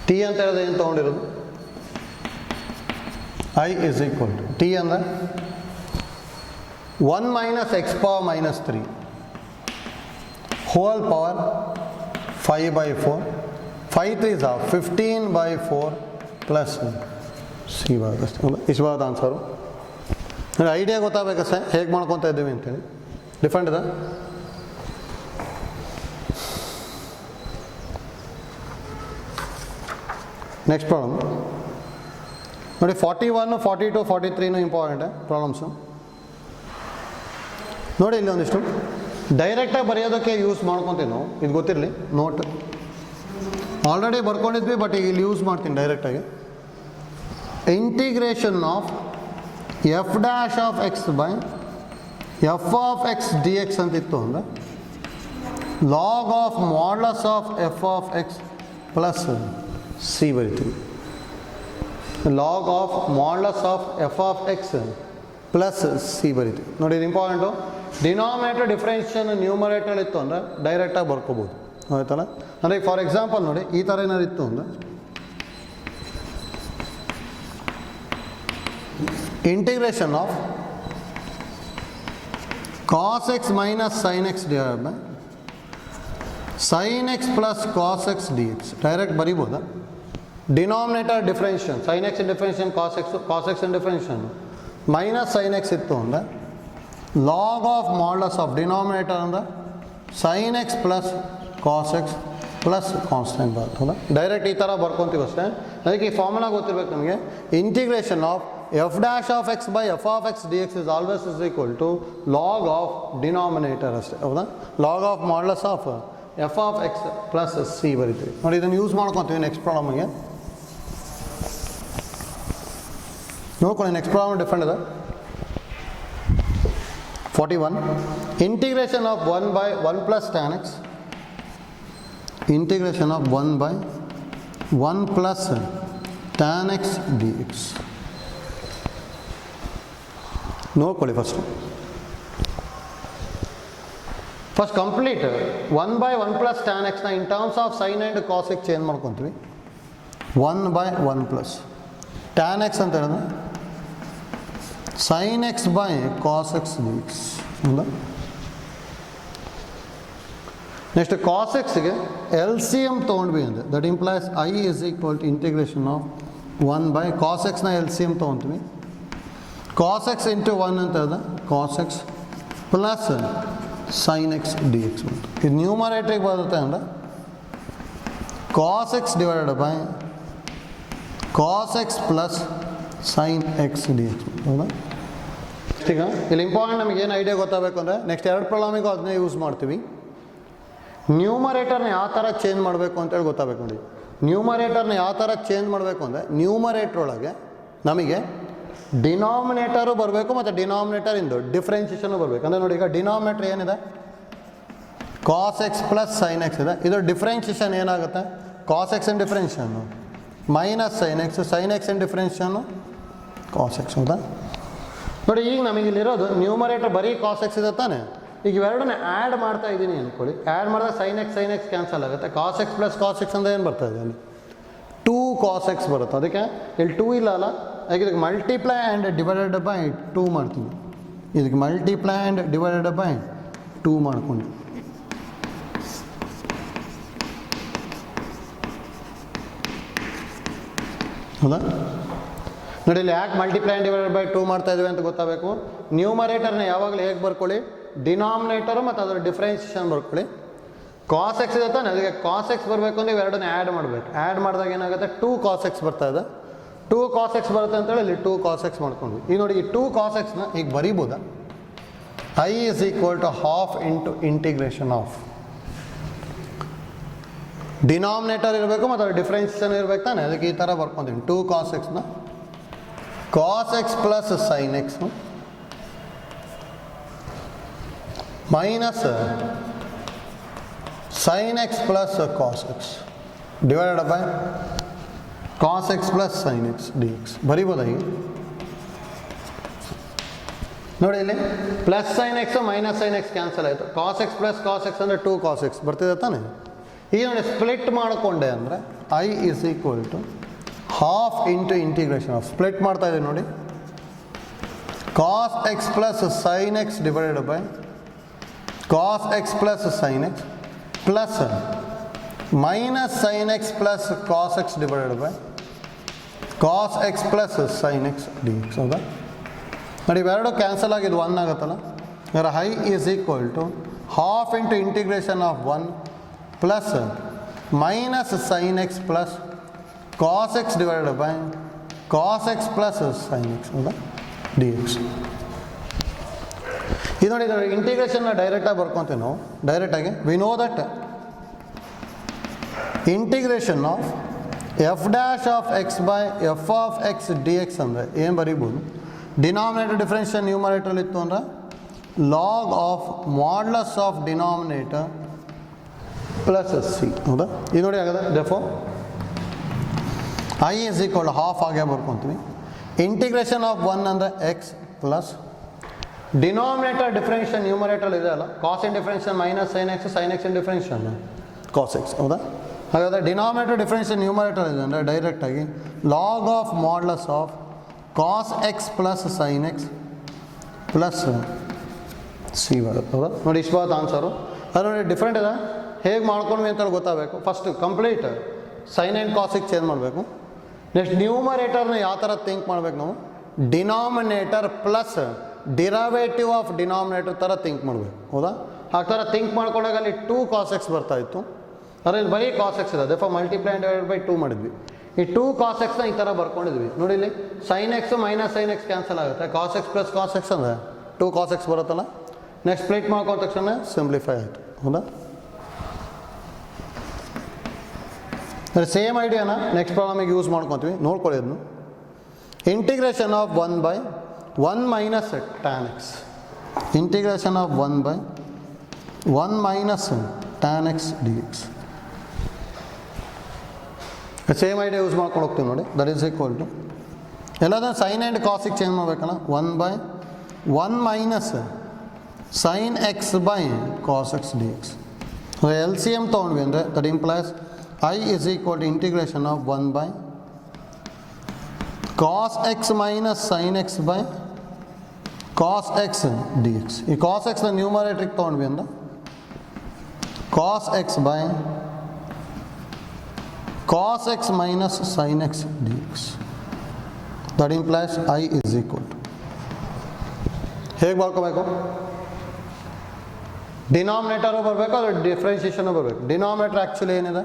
t ಅಂತ ಹೇಳಿದ್ರೆ ಏನು ತೊಗೊಂಡಿರೋದು. I is equal to t ಅಂದರೆ 1 - x power -3 whole power 5/4 5 3s are 15/4 plus c ಬರುತ್ತೆ. ಇಷ್ಟು ಬರೋದು ಆನ್ಸರು. ಐಡಿಯಾ ಗೊತ್ತಾಗಬೇಕು ಸರ್ ಹೇಗೆ ಮಾಡ್ಕೊತಾ ಇದ್ದೀವಿ ಅಂತೇಳಿ. ಡಿಫ್ರೆಂಟ್ ಇದೆ. ನೆಕ್ಸ್ಟ್ ಪ್ರಾಬ್ಲಮ್ ನೋಡಿ 41, 42, 43 ಇಂಪಾರ್ಟೆಂಟ್ ಪ್ರಾಬ್ಲಮ್ಸು. ನೋಡಿ ಇಲ್ಲಿ ಒಂದಿಷ್ಟು ಡೈರೆಕ್ಟಾಗಿ ಬರೆಯೋದಕ್ಕೆ ಯೂಸ್ ಮಾಡ್ಕೊತೀವಿ ನಾವು, ಇದು ಗೊತ್ತಿರಲಿ ನೋಟ್. ಆಲ್ರೆಡಿ ಬರ್ಕೊಂಡಿದ್ವಿ, ಬಟ್ ಈಗ ಇಲ್ಲಿ ಯೂಸ್ ಮಾಡ್ತೀನಿ ಡೈರೆಕ್ಟಾಗಿ. Integration of f dash of x by f of x D x ಅಂತಿತ್ತು ಅಂದರೆ log of modulus of f of x plus c ಬರಿತೀವಿ. Log of modulus of f of x plus c ಬರಿತೀವಿ. ನೋಡಿ ಇದು important. Denominator differentiation numerator ಇತ್ತು ಅಂದರೆ ಡೈರೆಕ್ಟಾಗಿ ಬರ್ಕೋಬೋದು, ಆಯ್ತಲ್ಲ. ಅಂದರೆ ಫಾರ್ ಎಕ್ಸಾಂಪಲ್ ನೋಡಿ ಈ ಥರ ಏನಾದ್ರು ಇತ್ತು ಅಂದರೆ integration of cos x minus sin x divided by sin x plus cos x dx. Direct ಬರಿಬೋದಾ? Denominator differentiation sin x differentiation cos x differentiation minus sin x ಇತ್ತು ಅಂದರೆ log of modulus of denominator ಅಂದರೆ sin x plus cos x plus constant ಬರ್ತದೆ. Direct ಈ ಥರ ಬರ್ಕೊತೀವಿ ಅಷ್ಟೇ. ಅದಕ್ಕೆ ಈ ಫಾರ್ಮುಲಾ ಗೊತ್ತಿರ್ಬೇಕು ನಮಗೆ. Integration of f dash of x by f of x D X is always is equal to log of denominator ಅಷ್ಟೇ, ಹೌದಾ. Log of modulus of f of x plus c ಬರಿತೀವಿ. ನೋಡಿ ಇದನ್ನು ಯೂಸ್ ಮಾಡ್ಕೊತೀವಿ next ಪ್ರಾಬ್ಲಮ್ಗೆ. ನೋಡ್ಕೊಳ್ಳಿ next problem different ಇದೆ. 41 integration of 1 by 1 plus tan x, integration of 1 by 1 plus tan x dx. ನೋಡ್ಕೊಳ್ಳಿ first complete 1 by 1 plus tan x ನ in terms of sine and cos x change ಮಾಡ್ಕೊತೀವಿ. 1 by 1 plus tan x ಅಂತ ಹೇಳಿದ್ರೆ sin x by cos x dx. ಹೌದಾ. Next cos ಎಕ್ಸ್ಗೆ L C M ತೊಗೊಂಡ್ವಿ ಅಂದರೆ that implies I is equal to integration of 1 by cos ಎಕ್ಸ್ನ L C M ತೊಗೊತೀವಿ. cos x into 1 ಅಂತ ಹೇಳಿದ್ರೆ cos x plus sin x dx. ಇದು ನ್ಯೂಮರೇಟ್ರಿಗೆ ಬರುತ್ತೆ ಅಂದರೆ cos x divided by cos x plus sin x dx. ಹೌದಾ. ಈಗ ಇಲ್ಲಿ ಇಂಪಾರ್ಟೆಂಟ್ ನಮಗೆ ಏನು ಐಡಿಯಾ ಗೊತ್ತಾಗಬೇಕು ಅಂದರೆ ನೆಕ್ಸ್ಟ್ ಎರಡು ಪ್ರಾಬ್ಲಮಿಗೂ ಅದನ್ನೇ ಯೂಸ್ ಮಾಡ್ತೀವಿ. ನ್ಯೂಮರೇಟರ್ನ ಯಾವ ಥರ ಚೇಂಜ್ ಮಾಡಬೇಕು ಅಂತೇಳಿ ಗೊತ್ತಾಗಬೇಕು ನೋಡಿ. ನ್ಯೂಮರೇಟರ್ನ ಯಾವ ಥರ ಚೇಂಜ್ ಮಾಡಬೇಕು ಅಂದರೆ ನ್ಯೂಮರೇಟರ್ ಒಳಗೆ ನಮಗೆ ಡಿನಾಮಿನೇಟರು ಬರಬೇಕು ಮತ್ತು ಡಿನಾಮಿನೇಟರಿಂದ ಡಿಫ್ರೆನ್ಷಿಯೇಷನು ಬರಬೇಕು. ಅಂದರೆ ನೋಡಿ ಈಗ ಡಿನಾಮಿನೇಟರ್ ಏನಿದೆ cos x plus sin x ಇದೆ. ಇದು ಡಿಫ್ರೆನ್ಷಿಯೇಷನ್ ಏನಾಗುತ್ತೆ cos x ಇನ್ ಡಿಫ್ರೆನ್ಷಿಯೇಷನ್ನು ಮೈನಸ್ sin x ಇನ್ ಡಿಫ್ರೆನ್ಷಿಯೇಷನ್ನು cos x. ಹೌದಾ. ನೋಡಿ ಈಗ ನಮಗೆ ಇಲ್ಲಿರೋದು ನ್ಯೂಮರೇಟರ್ ಬರೀ cos x ಇದೆ ತಾನೆ. ಈಗ ಇವೆರಡನ್ನ ಆ್ಯಡ್ ಮಾಡ್ತಾ ಇದ್ದೀನಿ ಅಂದ್ಕೊಳ್ಳಿ. ಆ್ಯಡ್ ಮಾಡಿದ್ರೆ sin x ಕ್ಯಾನ್ಸಲ್ ಆಗುತ್ತೆ. cos x plus cos x ಅಂದರೆ ಏನು ಬರ್ತಾ ಇದೆ ಅಲ್ಲಿ 2 cos x ಬರುತ್ತೆ. ಅದಕ್ಕೆ ಇಲ್ಲಿ 2 ಇಲ್ಲ ಅಲ್ಲ, ಅದಕ್ಕೆ ಇದಕ್ಕೆ ಮಲ್ಟಿಪ್ಲೈ ಆ್ಯಂಡ್ ಡಿವೈಡೆಡ್ ಬೈ 2 ಮಾಡ್ತೀನಿ. ಇದಕ್ಕೆ ಮಲ್ಟಿಪ್ಲೈ ಆ್ಯಂಡ್ ಡಿವೈಡೆಡ್ ಬೈ 2 ಮಾಡ್ಕೊಂಡು ಹೌದಾ. ನೋಡಿ ಇಲ್ಲಿ ಯಾಕೆ ಮಲ್ಟಿಪ್ಲೈ ಆ್ಯಂಡ್ ಡಿವೈಡೆಡ್ ಬೈ 2 ಮಾಡ್ತಾ ಇದ್ದೀವಿ ಅಂತ ಗೊತ್ತಾಗಬೇಕು. ನ್ಯೂಮರೇಟರ್ನ ಯಾವಾಗಲೂ ಹೇಗೆ ಬರ್ಕೊಳ್ಳಿ, ಡಿನಾಮಿನೇಟರು ಮತ್ತು ಅದರ ಡಿಫ್ರೆನ್ಷಿಯೇಷನ್ ಬರ್ಕೊಳ್ಳಿ. cos x ಇದೆ ತಾನೆ, ಅದಕ್ಕೆ cos x ಬರಬೇಕು ಅಂದರೆ ಇವೆರಡನ್ನ ಆ್ಯಡ್ ಮಾಡಬೇಕು. ಆ್ಯಡ್ ಮಾಡಿದಾಗ ಏನಾಗುತ್ತೆ 2 cos x ಬರ್ತಾ ಇದೆ. 2 cos x ಬರುತ್ತೆ ಅಂತೇಳಿ ಇಲ್ಲಿ 2 cos x ಮಾಡ್ಕೊಂಡ್ವಿ. ಈಗ ನೋಡಿ ಈ 2 cos xನ ಈಗ ಬರೀಬೋದಾ. I is equal to half into integration of denominator ಇರಬೇಕು ಮತ್ತು ಅದರ ಡಿಫ್ರೆನ್ಷಿಯೇಷನ್ ಇರಬೇಕು ತಾನೆ. ಅದಕ್ಕೆ ಈ ಥರ ಬರ್ಕೊತೀನಿ 2 cos xನ cos x plus sin x minus sin x plus cos x divided by cos x plus sin x dx. ಬರೀಬೋದ ಈಗ ನೋಡಿ ಇಲ್ಲಿ plus sin x minus sin x cancel ಆಯಿತು. cos x plus cos x ಅಂದರೆ 2 cos x ಬರ್ತಿದೆ ತಾನೆ. ಈಗ ನೋಡಿ split ಮಾಡಿಕೊಂಡೆ ಅಂದರೆ I is equal to half into integration of split ಮಾಡ್ತಾ ಇದ್ದೀವಿ ನೋಡಿ cos x plus sin x divided by cos x plus sin x plus minus sin x plus cos x divided by cos x plus sin x dx. ಹೌದಾ. ನೋಡಿ ಇವೆರಡು cancel ಆಗಿದ್ದು 1 ಆಗುತ್ತಲ್ಲ. ಅದರ I is equal to half into integration of 1 plus minus sin x plus cos x divided by cos x plus sine x ಹೌದಾ d x. ಇದು ನೋಡಿ ಇಂಟಿಗ್ರೇಷನ್ನ ಡೈರೆಕ್ಟಾಗಿ ಬರ್ಕೊತೀವಿ ನಾವು ಡೈರೆಕ್ಟಾಗಿ. We know that integration of f dash of x by f of x D x ಅಂದರೆ ಏನು ಬರೀಬೋದು, ಡಿನಾಮಿನೇಟರ್ ಡಿಫ್ರೆನ್ಷಿಯಲ್ ನ್ಯೂಮರೇಟರ್ ಇತ್ತು ಅಂದರೆ log of modulus of denominator plus c ಹೌದಾ. ಇದು ನೋಡಿ ಆಗದ ಡೆಫೋ ಐ ಇಸ್ ಈಕ್ವಲ್ ಹಾಫ್ ಆಗೇ ಬರ್ಕೊತೀವಿ. ಇಂಟಿಗ್ರೇಷನ್ ಆಫ್ 1 ಅಂದರೆ x plus denominator differential numerator ಇದೆ ಅಲ್ಲ, ಕಾಸ್ ಇನ್ differential minus sine x, sine x ಇನ್ ಡಿಫ್ರೆನ್ಷಿಯಲ್ ಕಾಸ್ ಎಕ್ಸ್ ಹೌದಾ. ಹಾಗಾದರೆ ಡಿನಾಮಿನೇಟರ್ ಡಿಫ್ರೆನ್ಷಿಯಲ್ ನ್ಯೂಮರೇಟರ್ ಇದೆ ಅಂದರೆ ಡೈರೆಕ್ಟಾಗಿ log of modulus of cos x plus sine x plus c ಬರುತ್ತೆ ಹೌದಾ. ನೋಡಿ ಇಷ್ಟು ಬರುತ್ತೆ ಆನ್ಸರು. ಅದು ನೋಡಿ ಡಿಫ್ರೆಂಟ್ ಇದೆ, ಹೇಗೆ ಮಾಡ್ಕೊಂಡ್ವಿ ಅಂತೇಳಿ ಗೊತ್ತಾಗಬೇಕು. ಫಸ್ಟ್ ಕಂಪ್ಲೀಟ್ ಸೈನ್ ಆ್ಯಂಡ್ ಕಾಸಿಗೆ ಚೇಂಜ್ ಮಾಡಬೇಕು. ನೆಕ್ಸ್ಟ್ ನ್ಯೂಮರೇಟರ್ನ ಯಾವ ಥರ ಥಿಂಕ್ ಮಾಡ್ಬೇಕು ನಾವು, denominator plus derivative of denominator ಥರ ಥಿಂಕ್ ಮಾಡಬೇಕು ಹೌದಾ. ಆ ಥರ ಥಿಂಕ್ ಮಾಡ್ಕೊಂಡಾಗ ಅಲ್ಲಿ 2 cos x ಬರ್ತಾಯಿತ್ತು, ಅದರಲ್ಲಿ ಬರೀ ಕಾಸ್ ಎಕ್ಸ್ ಇದೆ, ದೆಫೋ ಮಲ್ಟಿಪ್ಲೈ ಆ್ಯಂಡ್ ಡಿವೈಡೆಡ್ ಬೈ 2 ಮಾಡಿದ್ವಿ. ಈ 2 cos x ಈ ಥರ ಬರ್ಕೊಂಡಿದ್ವಿ ನೋಡಿ. ಇಲ್ಲಿ sine x minus sine x cancel ಆಗುತ್ತೆ, cos x plus cos x ಅಂದರೆ 2 cos x ಬರುತ್ತಲ್ಲ. ನೆಕ್ಸ್ಟ್ ಸ್ಪ್ಲಿಟ್ ಮಾಡ್ಕೊಂಡ ತಕ್ಷಣ ಸಿಂಪ್ಲಿಫೈ ಆಯಿತು ಹೌದಾ. ಸೇಮ್ ಐಡಿಯಾನ ನೆಕ್ಸ್ಟ್ ಪ್ರಾಬ್ಲಮಿಗೆ ಯೂಸ್ ಮಾಡ್ಕೊತೀವಿ, ನೋಡ್ಕೊಳ್ಳಿ ಅದನ್ನು. Integration of 1 by 1 minus tan x, integration of 1 by 1 minus tan x D x. Same idea use ಮಾಡ್ಕೊಂಡು ಹೋಗ್ತೀವಿ ನೋಡಿ. ದಟ್ ಈಸ್ ಈಕ್ವಲ್ ಟು ಎಲ್ಲದನ್ನು ಸೈನ್ ಆ್ಯಂಡ್ ಕಾಸಿಗೆ ಚೇಂಜ್ ಮಾಡಬೇಕಲ್ಲ, 1 by 1 minus sine x by cos x D x. L C M ತೊಗೊಂಡ್ವಿ ಅಂದರೆ that implies I is equal to integration of 1 by cos x minus sin x by cos x dx. ಈ cos x ನ ನ್ಯೂಮರೇಟ್ರಿಗೆ ತೊಗೊಂಡ್ವಿ ಅಂದ್ರೆ cos x by cos x minus sin x dx. That implies I is equal to ಹೇಗೆ ಬರ್ಕೋಬೇಕು, ಡಿನಾಮಿನೇಟರು ಬರಬೇಕು ಅದು ಡಿಫ್ರೆನ್ಷಿಯೇಷನು ಬರಬೇಕು. Denominator actually ಏನಿದೆ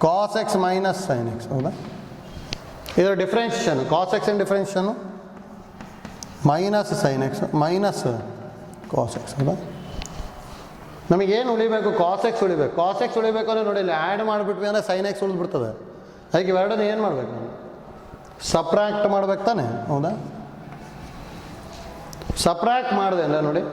cos x minus sine x ಹೌದಾ. ಇದರ ಡಿಫ್ರೆನ್ಷಿಯೇಷನ್ ಕಾಸ್ ಎಕ್ಸ್ ಇನ್ differentiation minus sine x minus cos x ಹೌದಾ. ನಮಗೇನು ಉಳಿಬೇಕು, ಕಾಸ್ ಎಕ್ಸ್ ಉಳಿಬೇಕು. ಕಾಸ್ ಎಕ್ಸ್ ಉಳಿಬೇಕು ಅಂದರೆ ನೋಡಿ ಇಲ್ಲಿ ಆ್ಯಡ್ ಮಾಡಿಬಿಟ್ವಿ ಅಂದರೆ ಸೈನ್ ಎಕ್ಸ್ ಉಳಿದ್ಬಿಡ್ತದೆ. ಅದಕ್ಕೆ ಇವೆರಡನ್ನು ಏನು ಮಾಡಬೇಕು ನಾವು, ಸಪ್ರಾಕ್ಟ್ ಮಾಡ್ಬೇಕು ತಾನೆ ಹೌದಾ. ಸಪ್ರಾಕ್ಟ್ ಮಾಡಿದೆ ಅಂದರೆ ನೋಡಿ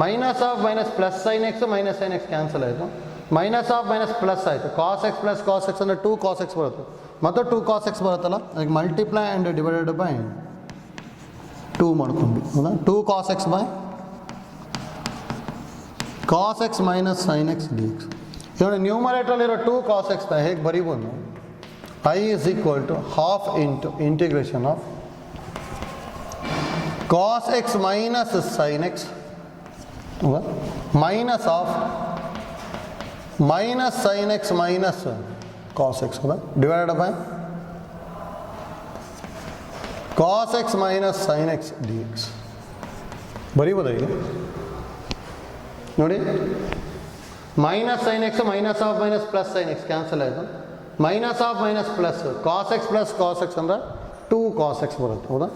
minus of minus plus sine x minus sine x cancel ಆಯಿತು, ಮೈನಸ್ ಆಫ್ ಮೈನಸ್ ಪ್ಲಸ್ ಆಯಿತು, cos x plus cos x ಅಂದರೆ 2 cos x ಬರುತ್ತೆ, ಮತ್ತು 2 cos x ಬರುತ್ತಲ್ಲ, ಅದಕ್ಕೆ ಮಲ್ಟಿಪ್ಲೈ ಆ್ಯಂಡ್ ಡಿವೈಡೆಡ್ ಬೈ 2 ಮಾಡ್ಕೊಂಡು ಹೌದಾ. 2 cos x by cos x minus sine x D x. ಇವಾಗ ನ್ಯೂಮರೇಟ್ರಲ್ಲಿರೋ 2 cos x ಹೇಗೆ ಬರೀಬೋದು, I is equal to half into integration of cos x minus sine x minus of minus sine x minus cos x ಹೌದಾ divided by cos x minus sine x D x. ಬರೀಬೋದ ಈಗ ನೋಡಿ, minus sine x minus of minus plus sine x cancel ಆಯಿತು, minus of minus plus cos x plus cos x ಅಂದರೆ 2 cos x ಬರುತ್ತೆ ಹೌದಾ.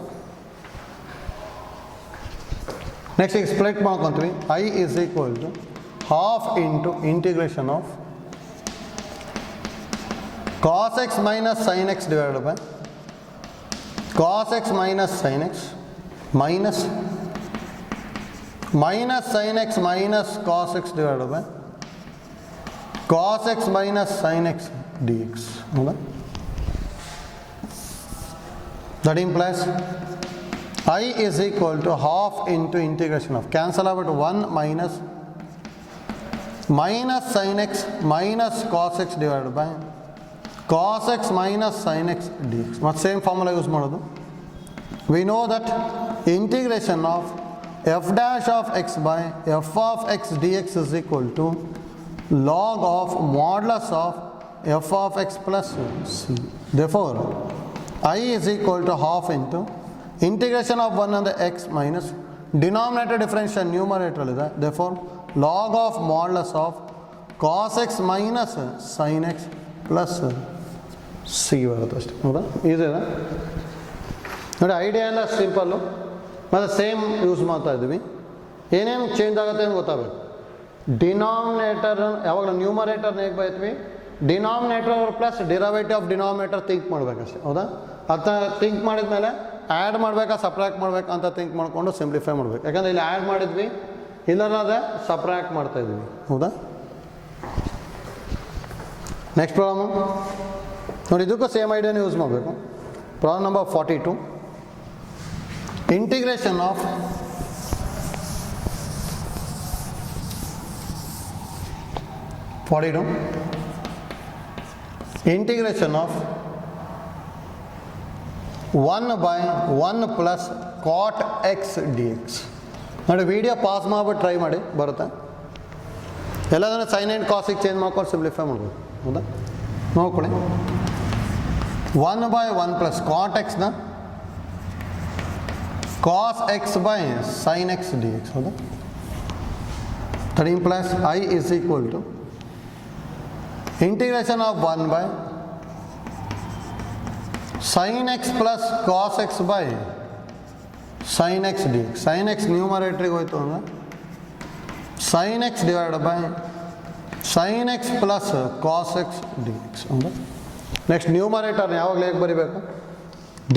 Next ಈಗ split ಮಾಡ್ಕೊತೀವಿ. I is equal to half into integration of cos x minus sine x divided by cos x minus sine x minus minus sine x minus cos x divided by cos x minus sine x D X ಹೌದಾ. That implies I is equal to half into integration of cancel out 1 minus minus sin x minus cos x divided by cos x minus sin x dx. But same formula use ಮಾಡೋದು. We know that integration of f dash of x by f of x dx is equal to log of modulus of f of x plus c. Therefore I is equal to half into integration of 1 and the x minus denominator differential numerator is that, therefore log of modulus of cos x minus sin x plus C ಬರುತ್ತೆ ಅಷ್ಟೇ. ಹೌದಾ? ಇದೇನಾ ನೋಡಿ, idea ಎಲ್ಲ simple ಮತ್ತು same use ಮಾಡ್ತಾ ಇದ್ದೀವಿ. ಏನೇನು ಚೇಂಜ್ ಆಗುತ್ತೆ ಅಂತ ಗೊತ್ತಾಗಬೇಕು. ಡಿನಾಮಿನೇಟರ್ ಯಾವಾಗಲೂ ನ್ಯೂಮರೇಟರ್ನ ಹೇಗೆ ಬೈತೀವಿ, denominator plus derivative of denominator think ಮಾಡಬೇಕಷ್ಟೇ. ಹೌದಾ? ಅಂತ ಥಿಂಕ್ ಮಾಡಿದ ಮೇಲೆ ಆ್ಯಡ್ ಮಾಡಬೇಕಾ ಸಪ್ರಾಕ್ಟ್ ಮಾಡಬೇಕಾ ಅಂತ ಥಿಂಕ್ ಮಾಡಿಕೊಂಡು ಸಿಂಪ್ಲಿಫೈ ಮಾಡಬೇಕು. ಯಾಕಂದರೆ ಇಲ್ಲಿ ಆ್ಯಡ್ ಮಾಡಿದ್ವಿ, ಇಲ್ಲದೇ ಸಪ್ರಾಕ್ಟ್ ಮಾಡ್ತಾಯಿದ್ವಿ. ಹೌದಾ? ನೆಕ್ಸ್ಟ್ ಪ್ರಾಬ್ಲಮು ನೋಡಿ, ಇದಕ್ಕೂ ಸೇಮ್ ಐಡಿಯಾನ ಯೂಸ್ ಮಾಡಬೇಕು. Problem number 42. Integration of integration of 1/1 plus cot x D x. ನೋಡಿ, ವಿಡಿಯೋ ಪಾಸ್ ಮಾಡಿಬಿಟ್ಟು ಟ್ರೈ ಮಾಡಿ, ಬರುತ್ತೆ. ಎಲ್ಲದನ್ನು ಸೈನ್ ಆ್ಯಂಡ್ ಕಾಸಿಗೆ ಚೇಂಜ್ ಮಾಡ್ಕೊಂಡು ಸಿಂಪ್ಲಿಫೈ ಮಾಡ್ಬೋದು. ಹೌದಾ? ನೋಡ್ಕೊಳ್ಳಿ, 1/1 ಪ್ಲಸ್ ಕಾಟ್ ಎಕ್ಸ್ನ cos x by sine x D X. ಹೌದಾ? That implies I is equal to integration of 1 sin x plus cos x by sin x dx. sin x ನ್ಯೂಮರೇಟ್ರಿಗೆ ಹೋಯ್ತು ಅಂದರೆ sin x divide by sin x plus cos x dx. ಅಂದರೆ next ನ್ಯೂಮರೇಟರ್ನ ಯಾವಾಗಲೂ ಹೇಗೆ ಬರೀಬೇಕು,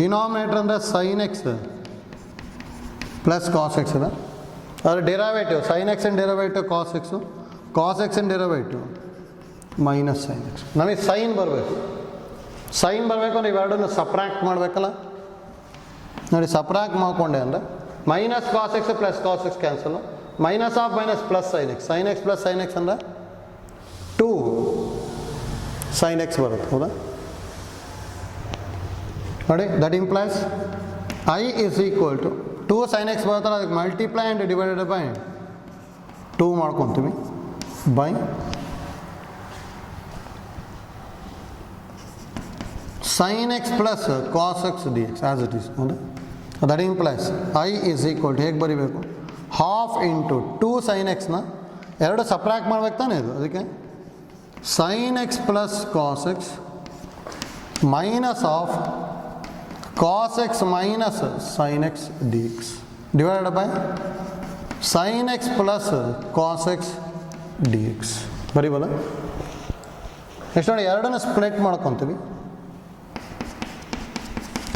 denominator ಅಂದರೆ sin x plus cos x ಇದೆ. ಅದ್ರ ಡಿರವೇಟಿವ್ sin x ಇನ್ ಡಿರವೇಟಿವ್ cos x ಇನ್ ಡಿರವೇಟಿವ್ ಮೈನಸ್ sin x. ನಮಗೆ ಸೈನ್ ಬರಬೇಕು. ಸೈನ್ ಬರಬೇಕು ಅಂದರೆ ಇವೆರಡನ್ನು ಸಪ್ರಾಕ್ಟ್ ಮಾಡಬೇಕಲ್ಲ. ನೋಡಿ, ಸಪ್ರಾಕ್ಟ್ ಮಾಡಿಕೊಂಡೆ ಅಂದರೆ minus cos x plus cos x cancel, minus of minus plus sine x. Sine x plus sine x ಅಂದರೆ 2 ಸೈನ್ ಎಕ್ಸ್ ಬರುತ್ತೆ. ಹೌದಾ? ನೋಡಿ, that implies I is equal to 2 sine x ಬರುತ್ತಲ್ಲ, ಅದಕ್ಕೆ ಮಲ್ಟಿಪ್ಲೈ ಆ್ಯಂಡ್ ಡಿವೈಡೆಡ್ ಬೈ 2 ಮಾಡ್ಕೊತೀವಿ by sin x plus cos x dx as it is. That implies I is equal to ಹೇಗೆ ಬರೀಬೇಕು, half into 2 sin x ನ ಎರಡು subtract ಮಾಡ್ಬೇಕು ತಾನೇ ಇದು. ಅದಕ್ಕೆ sin x plus cos x minus of cos x minus sin x dx divided by sin x plus cos x dx. ಬರೀಬೋದ? Next ನೋಡಿ, ಎರಡನ್ನು ಸ್ಪ್ಲಿಟ್ ಮಾಡ್ಕೊತೀವಿ.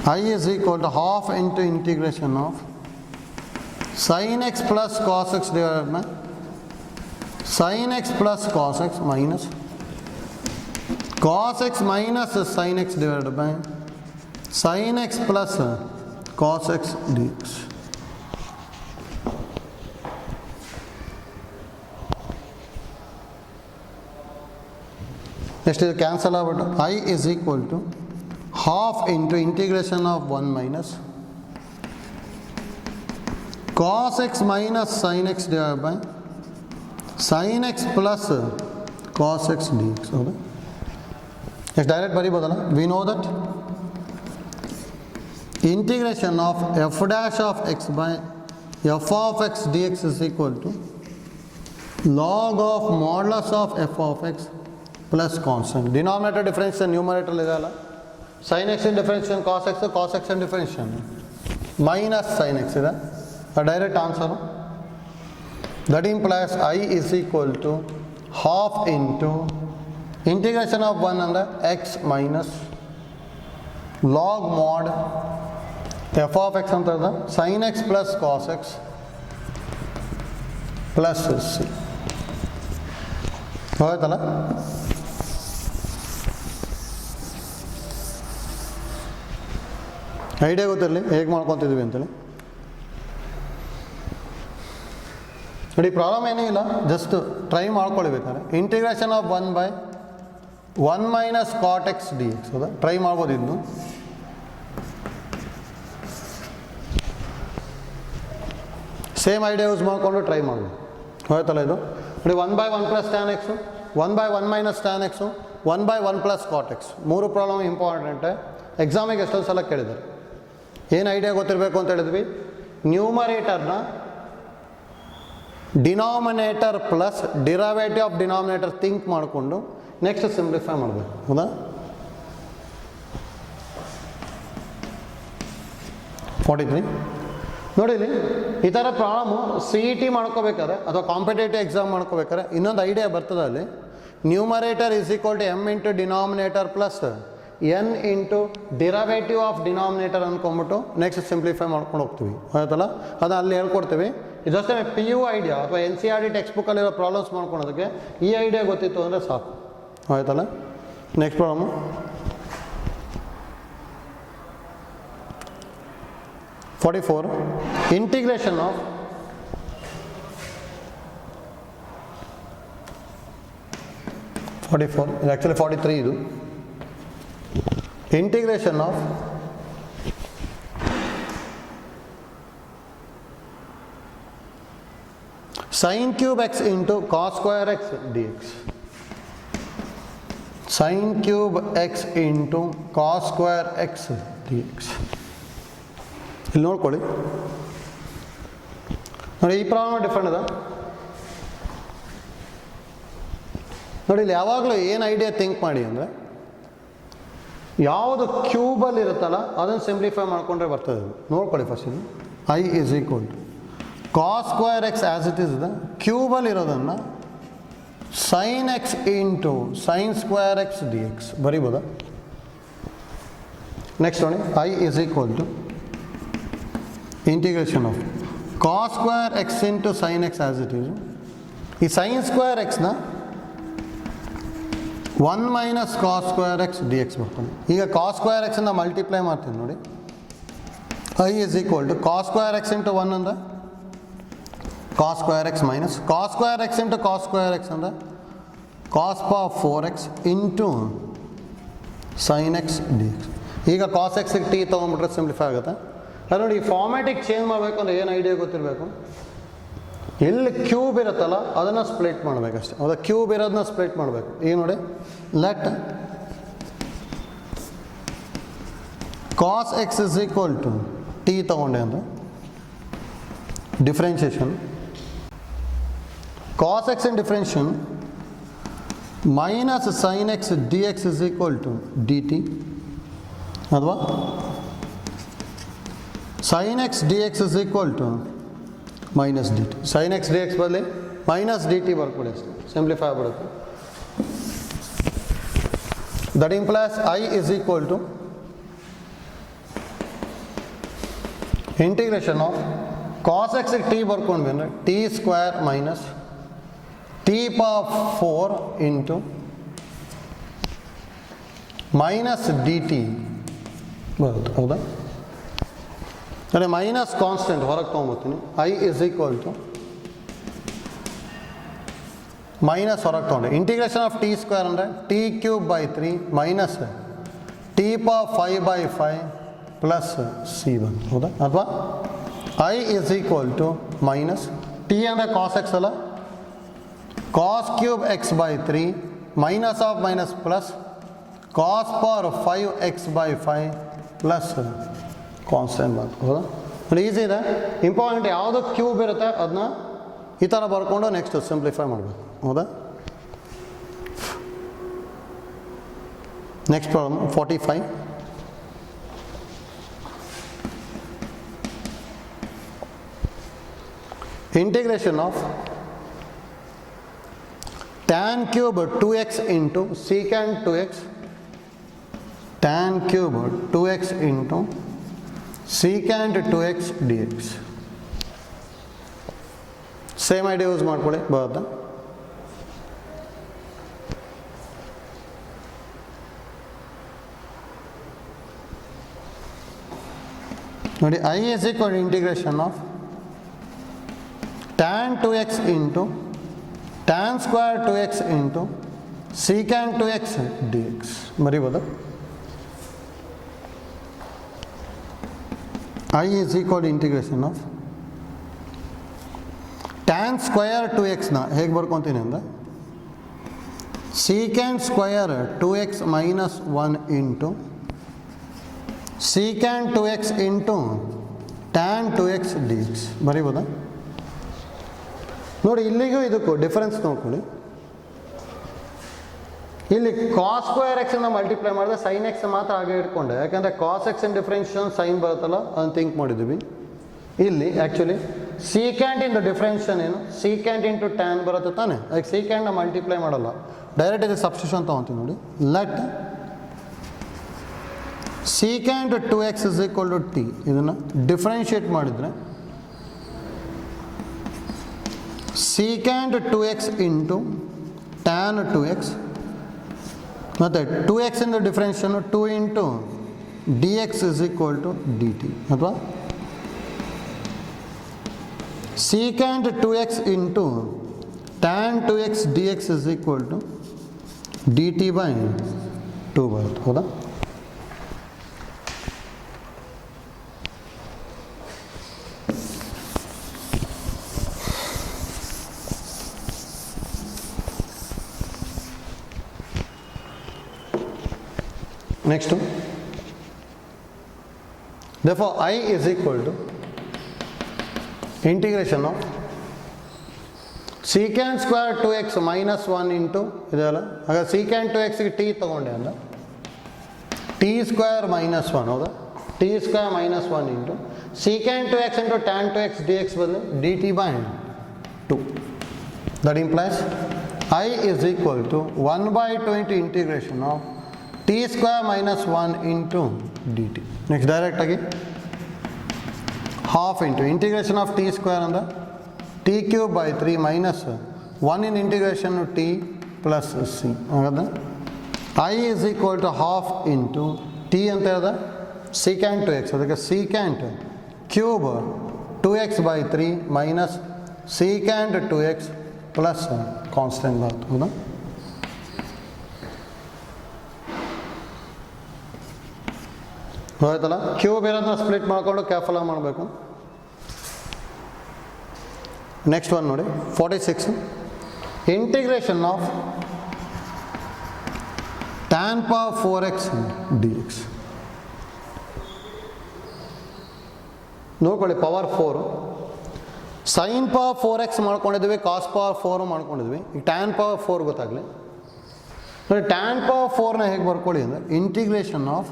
I is equal to half into integration of sin x plus cos x divided by sin x plus cos x minus cos x minus sin x divided by sin x plus cos x dx. Next is cancel out. I is equal to half into integration of 1 minus cos x minus sin x divided by sin x plus cos x dx. Okay? Yes, direct ಬರೀಬೋದಲ್ಲ. We know that integration of f dash of x by f of x dx is equal to log of modulus of f of x plus constant. Denominator difference and numerator ಇದೆ ಅಲ್ಲ, sin x in differentiation cos x in differentiation minus sin x ಇದೆ. A direct answer. That implies I is equal to half into integration of 1 under x minus log mod f of x ಅಂತ ಇದೆ sin x plus cos x plus c. ಹೋಯ್ತಲ್ಲ? Idea ಗೊತ್ತಿರಲಿ ಹೇಗೆ ಮಾಡ್ಕೊತಿದ್ವಿ ಅಂತೇಳಿ. ನೋಡಿ, problem ಏನೂ ಇಲ್ಲ, ಜಸ್ಟ್ ಟ್ರೈ ಮಾಡ್ಕೊಳ್ಬೇಕಾದ್ರೆ integration of 1/1 minus cot x D X. ಹೌದಾ? ಟ್ರೈ ಮಾಡ್ಬೋದು. ಇನ್ನು ಸೇಮ್ ಐಡಿಯಾ ಯೂಸ್ ಮಾಡಿಕೊಂಡು ಟ್ರೈ ಮಾಡ್ಬೋದು. ಹೋಯ್ತಲ್ಲ ಇದು? ನೋಡಿ, 1/1 plus tan x, 1/1 minus tan x, 1/1 plus cot x. 3 problem ಇಂಪಾರ್ಟೆಂಟೇ. ಎಕ್ಸಾಮಿಗೆ ಎಷ್ಟೊಂದು ಸಲ ಕೇಳಿದ್ದಾರೆ. ಏನು ಐಡಿಯಾ ಗೊತ್ತಿರಬೇಕು ಅಂತ ಹೇಳಿದ್ವಿ, ನ್ಯೂಮರೇಟರ್ನ denominator plus derivative of denominator think ಮಾಡಿಕೊಂಡು ನೆಕ್ಸ್ಟ್ ಸಿಂಪ್ಲಿಫೈ ಮಾಡಬೇಕು. ಹೌದಾ? 43 ನೋಡಿ ಇಲ್ಲಿ ಈ ಥರ ಪ್ರಾಬ್ಲಮು ಸಿ ಇ ಟಿ ಮಾಡ್ಕೋಬೇಕಾದ್ರೆ ಅಥವಾ ಕಾಂಪಿಟೇಟಿವ್ ಎಕ್ಸಾಮ್ ಮಾಡ್ಕೋಬೇಕಾದ್ರೆ ಇನ್ನೊಂದು ಐಡಿಯಾ ಬರ್ತದೆ ಅಲ್ಲಿ. Numerator is equal to M into denominator plus N into derivative of denominator ಅಂದ್ಕೊಂಬಿಟ್ಟು ನೆಕ್ಸ್ಟ್ ಸಿಂಪ್ಲಿಫೈ ಮಾಡ್ಕೊಂಡು ಹೋಗ್ತೀವಿ ಆಯ್ತಲ್ಲ. ಅದು ಅಲ್ಲಿ ಹೇಳ್ಕೊಡ್ತೀವಿ. ಇದಷ್ಟೇ ಪಿ ಯು ಐಡಿಯಾ ಅಥವಾ N C R T text ಬುಕ್ಕಲ್ಲಿರೋ ಪ್ರಾಬ್ಲಮ್ಸ್ ಮಾಡ್ಕೊಳೋದಕ್ಕೆ ಈ ಐಡಿಯಾ ಗೊತ್ತಿತ್ತು ಅಂದರೆ ಸಾಕು ಆಯ್ತಲ್ಲ. ನೆಕ್ಸ್ಟ್ ಪ್ರಾಬ್ಲಮು 44 ಇಂಟಿಗ್ರೇಷನ್ ಆಫ್ ಇದು ಆ್ಯಕ್ಚುಲಿ 43 ಇದು integration of sin cube x into cos square x dx. sin cube x into cos square x dx. ಇಲ್ಲಿ ನೋಡ್ಕೊಳ್ಳಿ ನೋಡಿ, ಈ ಪ್ರಾಬ್ಲಮ್ ಡಿಫ್ರೆಂಟ್ ಅದ ನೋಡಿ. ಇಲ್ಲಿ ಯಾವಾಗಲೂ ಏನು ಐಡಿಯಾ ಥಿಂಕ್ ಮಾಡಿ ಅಂದರೆ, ಯಾವುದು ಕ್ಯೂಬಲ್ಲಿ ಇರುತ್ತಲ್ಲ ಅದನ್ನು ಸಿಂಪ್ಲಿಫೈ ಮಾಡ್ಕೊಂಡ್ರೆ ಬರ್ತದೆ. ನೋಡ್ಕೊಳ್ಳಿ ಫಸ್ಟ್ ಇದು I is equal to cos square x as it is ಇದೆ. ಕ್ಯೂಬಲ್ಲಿ ಇರೋದನ್ನು sin x into sin square x dx ಬರಿಬೋದಾ? ನೆಕ್ಸ್ಟ್ ನೋಡಿ, I is equal to integration of cos square x into sin x as it is. ಈ sin square x-ನ 1 minus cos square x dx ಬರ್ತಾನೆ. ಈಗ cos square x-ನ multiply ಮಾಡ್ತೀನಿ ನೋಡಿ. I is equal to cos square x into 1 ಅಂದರೆ cos square x minus cos square x into cos square x ಅಂದರೆ cos power 4x into sin x dx. ಈಗ cos x t ತೊಗೊಂಡ್ಬಿಟ್ರೆ simplify ಆಗುತ್ತೆ. ಅದು ನೋಡಿ, ಈ ಫಾರ್ಮ್ಯಾಟಿಗೆ change ಮಾಡಬೇಕು ಅಂದರೆ ಏನು ಐಡಿಯಾ ಗೊತ್ತಿರಬೇಕು. ಎಲ್ಲಿ ಕ್ಯೂಬ್ ಇರುತ್ತಲ್ಲ ಅದನ್ನು ಸ್ಪ್ಲಿಟ್ ಮಾಡಬೇಕಷ್ಟೆ. ಹೌದಾ? ಕ್ಯೂಬ್ ಇರೋದನ್ನ ಸ್ಪ್ಲಿಟ್ ಮಾಡಬೇಕು. ಈಗ ನೋಡಿ, let cos x is equal to T ತೊಗೊಂಡೆ ಅಂದರೆ differentiation cos x in differentiation minus sin x dx is equal to dt ಅಥವಾ sin x dx is equal to minus dt. sin x dx ಬದಲಿ minus dt ಬರ್ಕೊಡಿ ಅಷ್ಟೇ, simplify ಆಗ್ಬಿಡುತ್ತೆ. That implies I is equal to integration of cos x T ಬರ್ಕೊಂಡ್ವಿ ಅಂದರೆ T square minus T power 4 into minus D T ಬರುತ್ತೆ. ಹೌದಾ? ಅಂದರೆ minus constant ಹೊರಗೆ ತೊಗೊಂಬರ್ತೀನಿ. I is equal to minus ಹೊರಗೆ ತೊಗೊಂಡೆ. ಇಂಟಿಗ್ರೇಷನ್ ಆಫ್ ಟಿ ಸ್ಕ್ವೇರ್ ಅಂದರೆ T cube by 3 minus T power 5/5 plus C ಬಂತು. ಹೌದಾ? ಅಥವಾ I is equal to minus T ಅಂದರೆ ಕಾಸ್ ಎಕ್ಸ್ ಅಲ್ಲ, cos cube x by 3 minus of minus plus cos power 5x/5 plus constant ಬಂತು. ಹೌದಾ? ನೋಡಿ, easy ಇದೆ. ಇಂಪಾರ್ಟೆಂಟ್ ಯಾವುದು ಕ್ಯೂಬ್ ಇರುತ್ತೆ ಅದನ್ನ ಈ ಥರ ಬರ್ಕೊಂಡು ನೆಕ್ಸ್ಟ್ ಸಿಂಪ್ಲಿಫೈ ಮಾಡಬೇಕು. ಹೌದಾ? Next problem 45 integration of tan cube 2x into secant 2x tan cube 2x into secant 2x dx. Same idea use ಮಾಡ್ಕೊಳ್ಳಿ ಬರುತ್ತೆ. ನೋಡಿ, I is equal to integration of tan 2x into tan square 2x into secant 2x dx ಬರೀಬೋದು. I is equal to integration of tan square 2x-ನ ಹೇಗೆ ಬರ್ಕೊತೀನಿ ಅಂದರೆ secant square 2x minus 1 into secant 2x into tan 2x dx ಬರೀಬೋದಾ? ನೋಡಿ, ಇಲ್ಲಿಗೂ ಇದಕ್ಕೂ difference ನೋಡ್ಕೊಳ್ಳಿ. ಇಲ್ಲಿ cos square ಎಕ್ಸನ್ನು multiply ಮಾಡಿದ್ರೆ sine x ಮಾತ್ರ ಹಾಗೆ ಇಟ್ಕೊಂಡೆ, ಯಾಕಂದರೆ ಕಾಸ್ ಎಕ್ಸಿನ ಡಿಫ್ರೆನ್ಷಿಯೇಷನ್ ಸೈನ್ ಬರುತ್ತಲ್ಲ ಅದನ್ನು ಥಿಂಕ್ ಮಾಡಿದ್ವಿ. ಇಲ್ಲಿ ಆ್ಯಕ್ಚುಲಿ ಸೀಕ್ಯಾಂಟ್ ಇಂಟು ಡಿಫ್ರೆನ್ಷನ್ ಏನು, ಸೀಕ್ಯಾಂಟ್ ಇಂಟು ಟ್ಯಾನ್ ಬರುತ್ತೆ ತಾನೆ, ಅದಕ್ಕೆ ಸೀಕ್ಯಾಂಟ್ನ ಮಲ್ಟಿಪ್ಲೈ ಮಾಡಲ್ಲ, ಡೈರೆಕ್ಟ್ ಇದು ಸಬ್ಸ್ಟಿಟ್ಯೂಷನ್ ತೊಗೊತೀವಿ ನೋಡಿ. Let secant 2x is equal to T, ಇದನ್ನು ಡಿಫ್ರೆನ್ಷಿಯೇಟ್ ಮಾಡಿದರೆ secant 2x into tan 2x ಮತ್ತು 2x ಇಂದ ಡಿಫ್ರೆನ್ಷನ್ನು 2 into D X is equal to D T, ಅಥವಾ secant 2x into tan 2x D X is equal to D T by 2 ಬರುತ್ತೆ. ಹೌದಾ? Next, therefore I is equal to integration of secant square 2x minus 1 into ಇದಲ್ಲ, ಆಗ secant 2x ಗೆ t ತಗೊಂಡೆ ಅಂದ್ರೆ t square minus 1, ಹೌದಾ? t square minus 1 into secant 2x into tan 2x dx ಬದಲು dt by 2. That implies I is equal to 1 by 2 into integration of t square minus 1 into dt. Next, direct again half into integration of t square under t cube by 3 minus 1 in integration of t plus c. I is equal to half into t anta ada secant 2x, adake secant cube 2x by 3 minus secant 2x plus constant bart, houda? ಹೋಯ್ತಲ್ಲ, cube ಇರೋದನ್ನ split ಮಾಡಿಕೊಂಡು ಕ್ಯಾಫಲ ಮಾಡಬೇಕು. Next one ನೋಡಿ 46, integration of tan power 4x dx. ನೋಡ್ಕೊಳ್ಳಿ, power 4 sign power 4x ಮಾಡ್ಕೊಂಡಿದ್ವಿ, ಕಾಸ್ power 4 ಮಾಡ್ಕೊಂಡಿದ್ವಿ. ಈಗ tan power 4 ಗೊತ್ತಾಗಲಿ ನೋಡಿ. ಟ್ಯಾನ್ ಪವರ್ 4ನ ಹೇಗೆ ಬರ್ಕೊಳ್ಳಿ ಅಂದರೆ integration of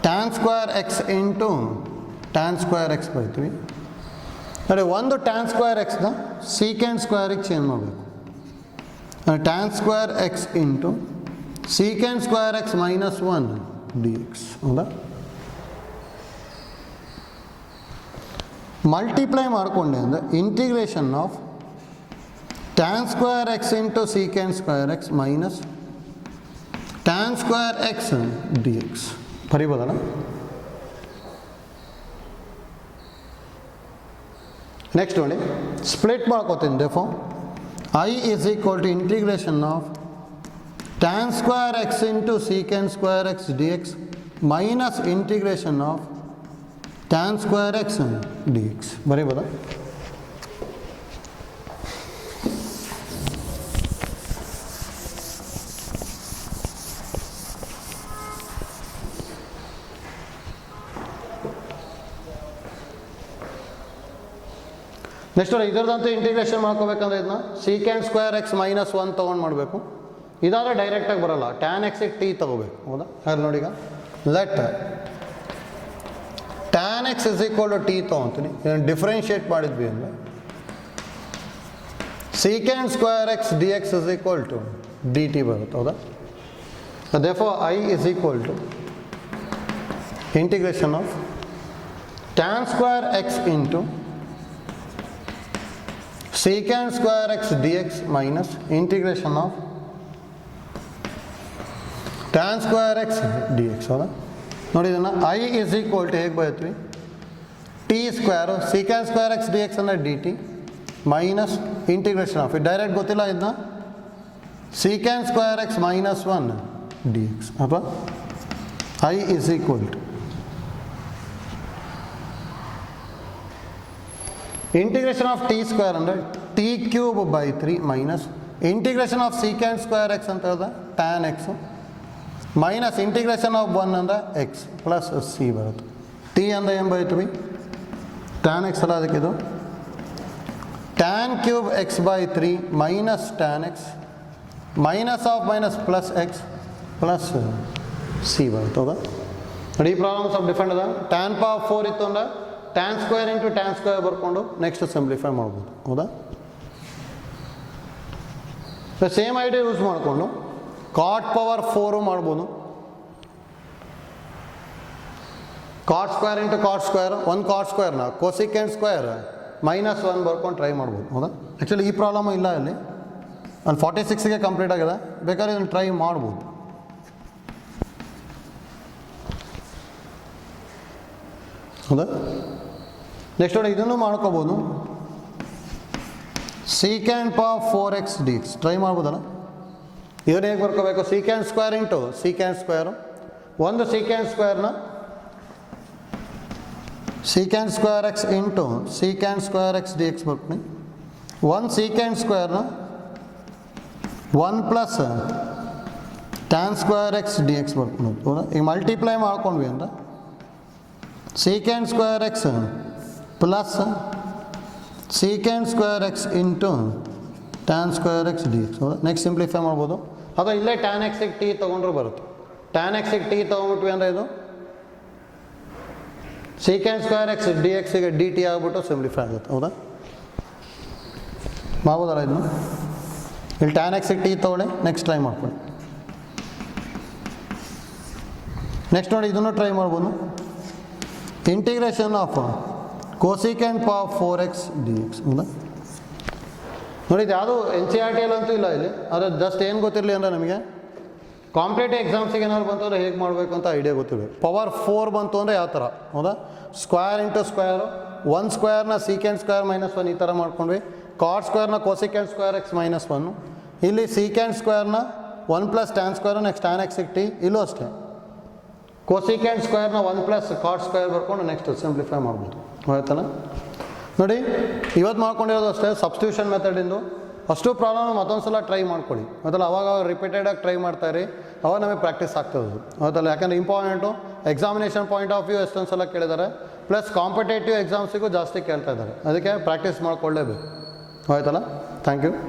tan square x into tan square x ಬರೀತೀವಿ ನೋಡಿ. ಒಂದು tan square x ನ secant square ಚೇಂಜ್ ಮಾಡಬೇಕು. tan square x into secant square x minus 1 dx, ಹೌದಾ? ಮಲ್ಟಿಪ್ಲೈ ಮಾಡಿಕೊಂಡೆ ಅಂದರೆ integration of tan square x into secant square x minus tan square x dx ಬರೀಬೋದಲ್ಲ. Next ನೋಡಿ, split ಮಾಡ್ಕೋತೀನಿ. therefore I is equal to integration of tan square x into secant square x dx minus integration of tan square x dx ಬರೀಬೋದಾ? Next ಇದರದಂತೂ integration ಮಾಡ್ಕೋಬೇಕಂದ್ರೆ ಇದನ್ನ secant square x minus 1 ತೊಗೊಂಡು ಮಾಡಬೇಕು. ಇದಾದರೆ ಡೈರೆಕ್ಟಾಗಿ ಬರೋಲ್ಲ, tan x ಗೆ t ತೊಗೋಬೇಕು, ಹೌದಾ? ಹಾಗೆ ನೋಡಿ, ಈಗ let tan x is equal to t ತೊಗೊತೀನಿ. ಇದನ್ನು ಡಿಫ್ರೆನ್ಷಿಯೇಟ್ ಮಾಡಿದ್ವಿ ಅಂದರೆ secant square x dx is equal to dt ಬರುತ್ತೆ, ಹೌದಾ? therefore I is equal to integration of tan square x into secant square x dx minus integration of tan square x dx, ಹೌದಾ? ನೋಡಿ, ಇದನ್ನು I is equal to ಹೇಗೆ ಬರೀತೀವಿ, t square secant square x dx ಅಂದರೆ dt minus integration of, ಇದು direct ಗೊತ್ತಿಲ್ಲ, ಇದನ್ನ secant square x minus 1 dx, ಅಥವಾ I is equal to integration of t square ಅಂದರೆ t cube by 3 minus integration of secant square x ಅಂತ ಹೇಳಿದ್ರೆ tan x minus integration of 1 ಅಂದರೆ x plus c ಬರುತ್ತೆ. t ಅಂದರೆ ಏನು ಬರೀತೀವಿ, tan x ಅಲ್ಲ, ಅದಕ್ಕೆ ಇದು tan cube x by 3 minus tan x minus of minus plus X plus c ಬರುತ್ತೆ ಹೌದಾ. ನೋಡಿ ಈ ಪ್ರಾಬ್ಲಮ್ ಸ್ವಲ್ಪ ಡಿಫ್ರೆಂಟ್ ಅದ. ಟ್ಯಾನ್ ಪವರ್ 4 ಇತ್ತು ಅಂದ್ರೆ tan square into tan square ಬರ್ಕೊಂಡು ನೆಕ್ಸ್ಟ್ ಸಿಂಪ್ಲಿಫೈ ಮಾಡ್ಬೋದು ಹೌದಾ. ಸೇಮ್ ಐಡಿಯಾ ಯೂಸ್ ಮಾಡಿಕೊಂಡು ಕಾಟ್ ಪವರ್ 4 ಮಾಡ್ಬೋದು. Cot square into cot square, ಒಂದು ಕಾಟ್ ಸ್ಕ್ವೇರ್ನ ಕೊಸಿಕೆಂಟ್ ಸ್ಕ್ವೇರ್ -1 ಬರ್ಕೊಂಡು ಟ್ರೈ ಮಾಡ್ಬೋದು ಹೌದಾ. ಆ್ಯಕ್ಚುಲಿ ಈ ಪ್ರಾಬ್ಲಮ್ ಇಲ್ಲ ಇಲ್ಲಿ, ಅಲ್ಲಿ 46ಗೆ ಕಂಪ್ಲೀಟ್ ಆಗಿದೆ, ಬೇಕಾದ್ರೆ ಇದನ್ನು ಟ್ರೈ ಮಾಡ್ಬೋದು ಹೌದಾ. ನೆಕ್ಸ್ಟ್ ನೋಡಿ ಇದನ್ನು ಮಾಡ್ಕೋಬೋದು. Secant power 4x dx try ಮಾಡ್ಬೋದಲ್ಲ. ಇದನ್ನು ಹೇಗೆ ಬರ್ಕೋಬೇಕು? Secant square into secant square, ಒಂದು ಸೀಕ್ಯಾಂಟ್ ಸ್ಕ್ವೇರ್ನ secant square X into secant square X D X ಬರ್ತೀನಿ. ಒಂದು ಸೀಕ್ಯಾಂಟ್ ಸ್ಕ್ವೇರ್ನ 1 plus tan square X D X ಬರ್ತೀನಿ ಹೌದಾ. ಈಗ ಮಲ್ಟಿಪ್ಲೈ ಮಾಡ್ಕೊಂಡ್ವಿ ಅಂದ್ರೆ secant square X plus secant square X into tan square X D X ಹೌದಾ. ನೆಕ್ಸ್ಟ್ ಸಿಂಪ್ಲಿಫೈ ಮಾಡ್ಬೋದು. ಅಥವಾ ಇಲ್ಲೇ ಟ್ಯಾನ್ ಎಕ್ಸಿಗೆ ಟಿ ತೊಗೊಂಡ್ರು ಬರುತ್ತೆ. ಟ್ಯಾನ್ ಎಕ್ಸಿಗೆ ಟಿ ತೊಗೊಂಡ್ಬಿಟ್ವಿ ಅಂದರೆ ಇದು ಸೀಕ್ಯಾಂಟ್ ಸ್ಕ್ವೇರ್ ಎಕ್ಸ್ ಡಿ ಎಕ್ಸಿಗೆ ಡಿ ಟಿ ಆಗಿಬಿಟ್ಟು ಸಿಂಪ್ಲಿಫೈ ಆಗುತ್ತೆ ಹೌದಾ. ಮಾಡ್ಬೋದಲ್ಲ ಇದನ್ನು. ಇಲ್ಲಿ ಟ್ಯಾನ್ ಎಕ್ಸಿಗೆ ಟಿ ತೊಗೊಳ್ಳಿ, ನೆಕ್ಸ್ಟ್ ಟ್ರೈ ಮಾಡ್ಕೊಳ್ಳಿ. ನೆಕ್ಸ್ಟ್ ನೋಡಿ ಇದನ್ನು ಟ್ರೈ ಮಾಡ್ಬೋದು. Integration of cosecant power 4x dx ಹೌದಾ. ನೋಡಿ ಇದು ಯಾವುದು ಎನ್ ಸಿ ಆರ್ ಟಿ ಅಂತೂ ಇಲ್ಲ ಇಲ್ಲಿ, ಆದರೆ ಜಸ್ಟ್ ಏನು ಗೊತ್ತಿರಲಿ ಅಂದರೆ ನಮಗೆ ಕಾಂಪಿಟೇಟಿವ್ ಎಕ್ಸಾಮ್ಸಿಗೆ ಏನಾದ್ರು ಬಂತು ಅಂದರೆ ಹೇಗೆ ಮಾಡಬೇಕು ಅಂತ ಐಡಿಯಾ ಗೊತ್ತಿರಬೇಕು. ಪವರ್ 4 ಬಂತು ಅಂದರೆ ಯಾವ ಥರ ಹೌದಾ. ಸ್ಕ್ವೇರ್ ಇಂಟು ಸ್ಕ್ವೇರು, ಒಂದು ಸ್ಕ್ವೇರ್ನ ಸೀಕೆಂಟ್ ಸ್ಕ್ವೇರ್ -1 ಈ ಥರ ಮಾಡ್ಕೊಂಡ್ವಿ. ಕಾಟ್ ಸ್ಕ್ವೇರ್ನ ಕೋಸಿಕೆಂಟ್ ಸ್ಕ್ವೇರ್ ಎಕ್ಸ್ -1. ಇಲ್ಲಿ ಸೀಕೆಂಟ್ ಸ್ಕ್ವೇರ್ನ 1 plus tan square, next tan ಎಕ್ಸಿಗೆ ಟಿ, ಇಲ್ಲೂ ಅಷ್ಟೇ ಕೋಸಿಕೆಂಟ್ ಸ್ಕ್ವೇರ್ನ 1 ಪ್ಲಸ್ ಕಾಟ್ ಸ್ಕ್ವೇರ್ ಬರ್ಕೊಂಡು ನೆಕ್ಸ್ಟ್ ಸಿಂಪ್ಲಿಫೈ ಮಾಡ್ಬೋದು ಆಯ್ತಲ್ಲ. ನೋಡಿ ಇವತ್ತು ಮಾಡ್ಕೊಂಡಿರೋದು ಅಷ್ಟೇ ಸಬ್ಸ್ಟಿಟ್ಯೂಷನ್ ಮೆಥಡಿಂದು. ಅಷ್ಟು ಪ್ರಾಬ್ಲಮ್ ಮತ್ತೊಂದು ಸಲ ಟ್ರೈ ಮಾಡ್ಕೊಳ್ಳಿ ಅದಲ್ಲ. ಅವಾಗ ರಿಪೀಟೆಡಾಗಿ ಟ್ರೈ ಮಾಡ್ತಾಯಿರಿ, ಅವಾಗ ನಮಗೆ ಪ್ರಾಕ್ಟೀಸ್ ಆಗ್ತದೆ ಹೌದಲ್ಲ. ಯಾಕಂದರೆ important examination point of view ಎಷ್ಟೊಂದು ಸಲ ಕೇಳಿದ್ದಾರೆ, ಪ್ಲಸ್ ಕಾಂಪಿಟೇಟಿವ್ ಎಕ್ಸಾಮ್ಸಿಗೂ ಜಾಸ್ತಿ ಕೇಳ್ತಾ ಇದ್ದಾರೆ. ಅದಕ್ಕೆ ಪ್ರಾಕ್ಟೀಸ್ ಮಾಡ್ಕೊಳ್ಳೇಬೇಕು ಆಯ್ತಲ್ಲ. Thank you.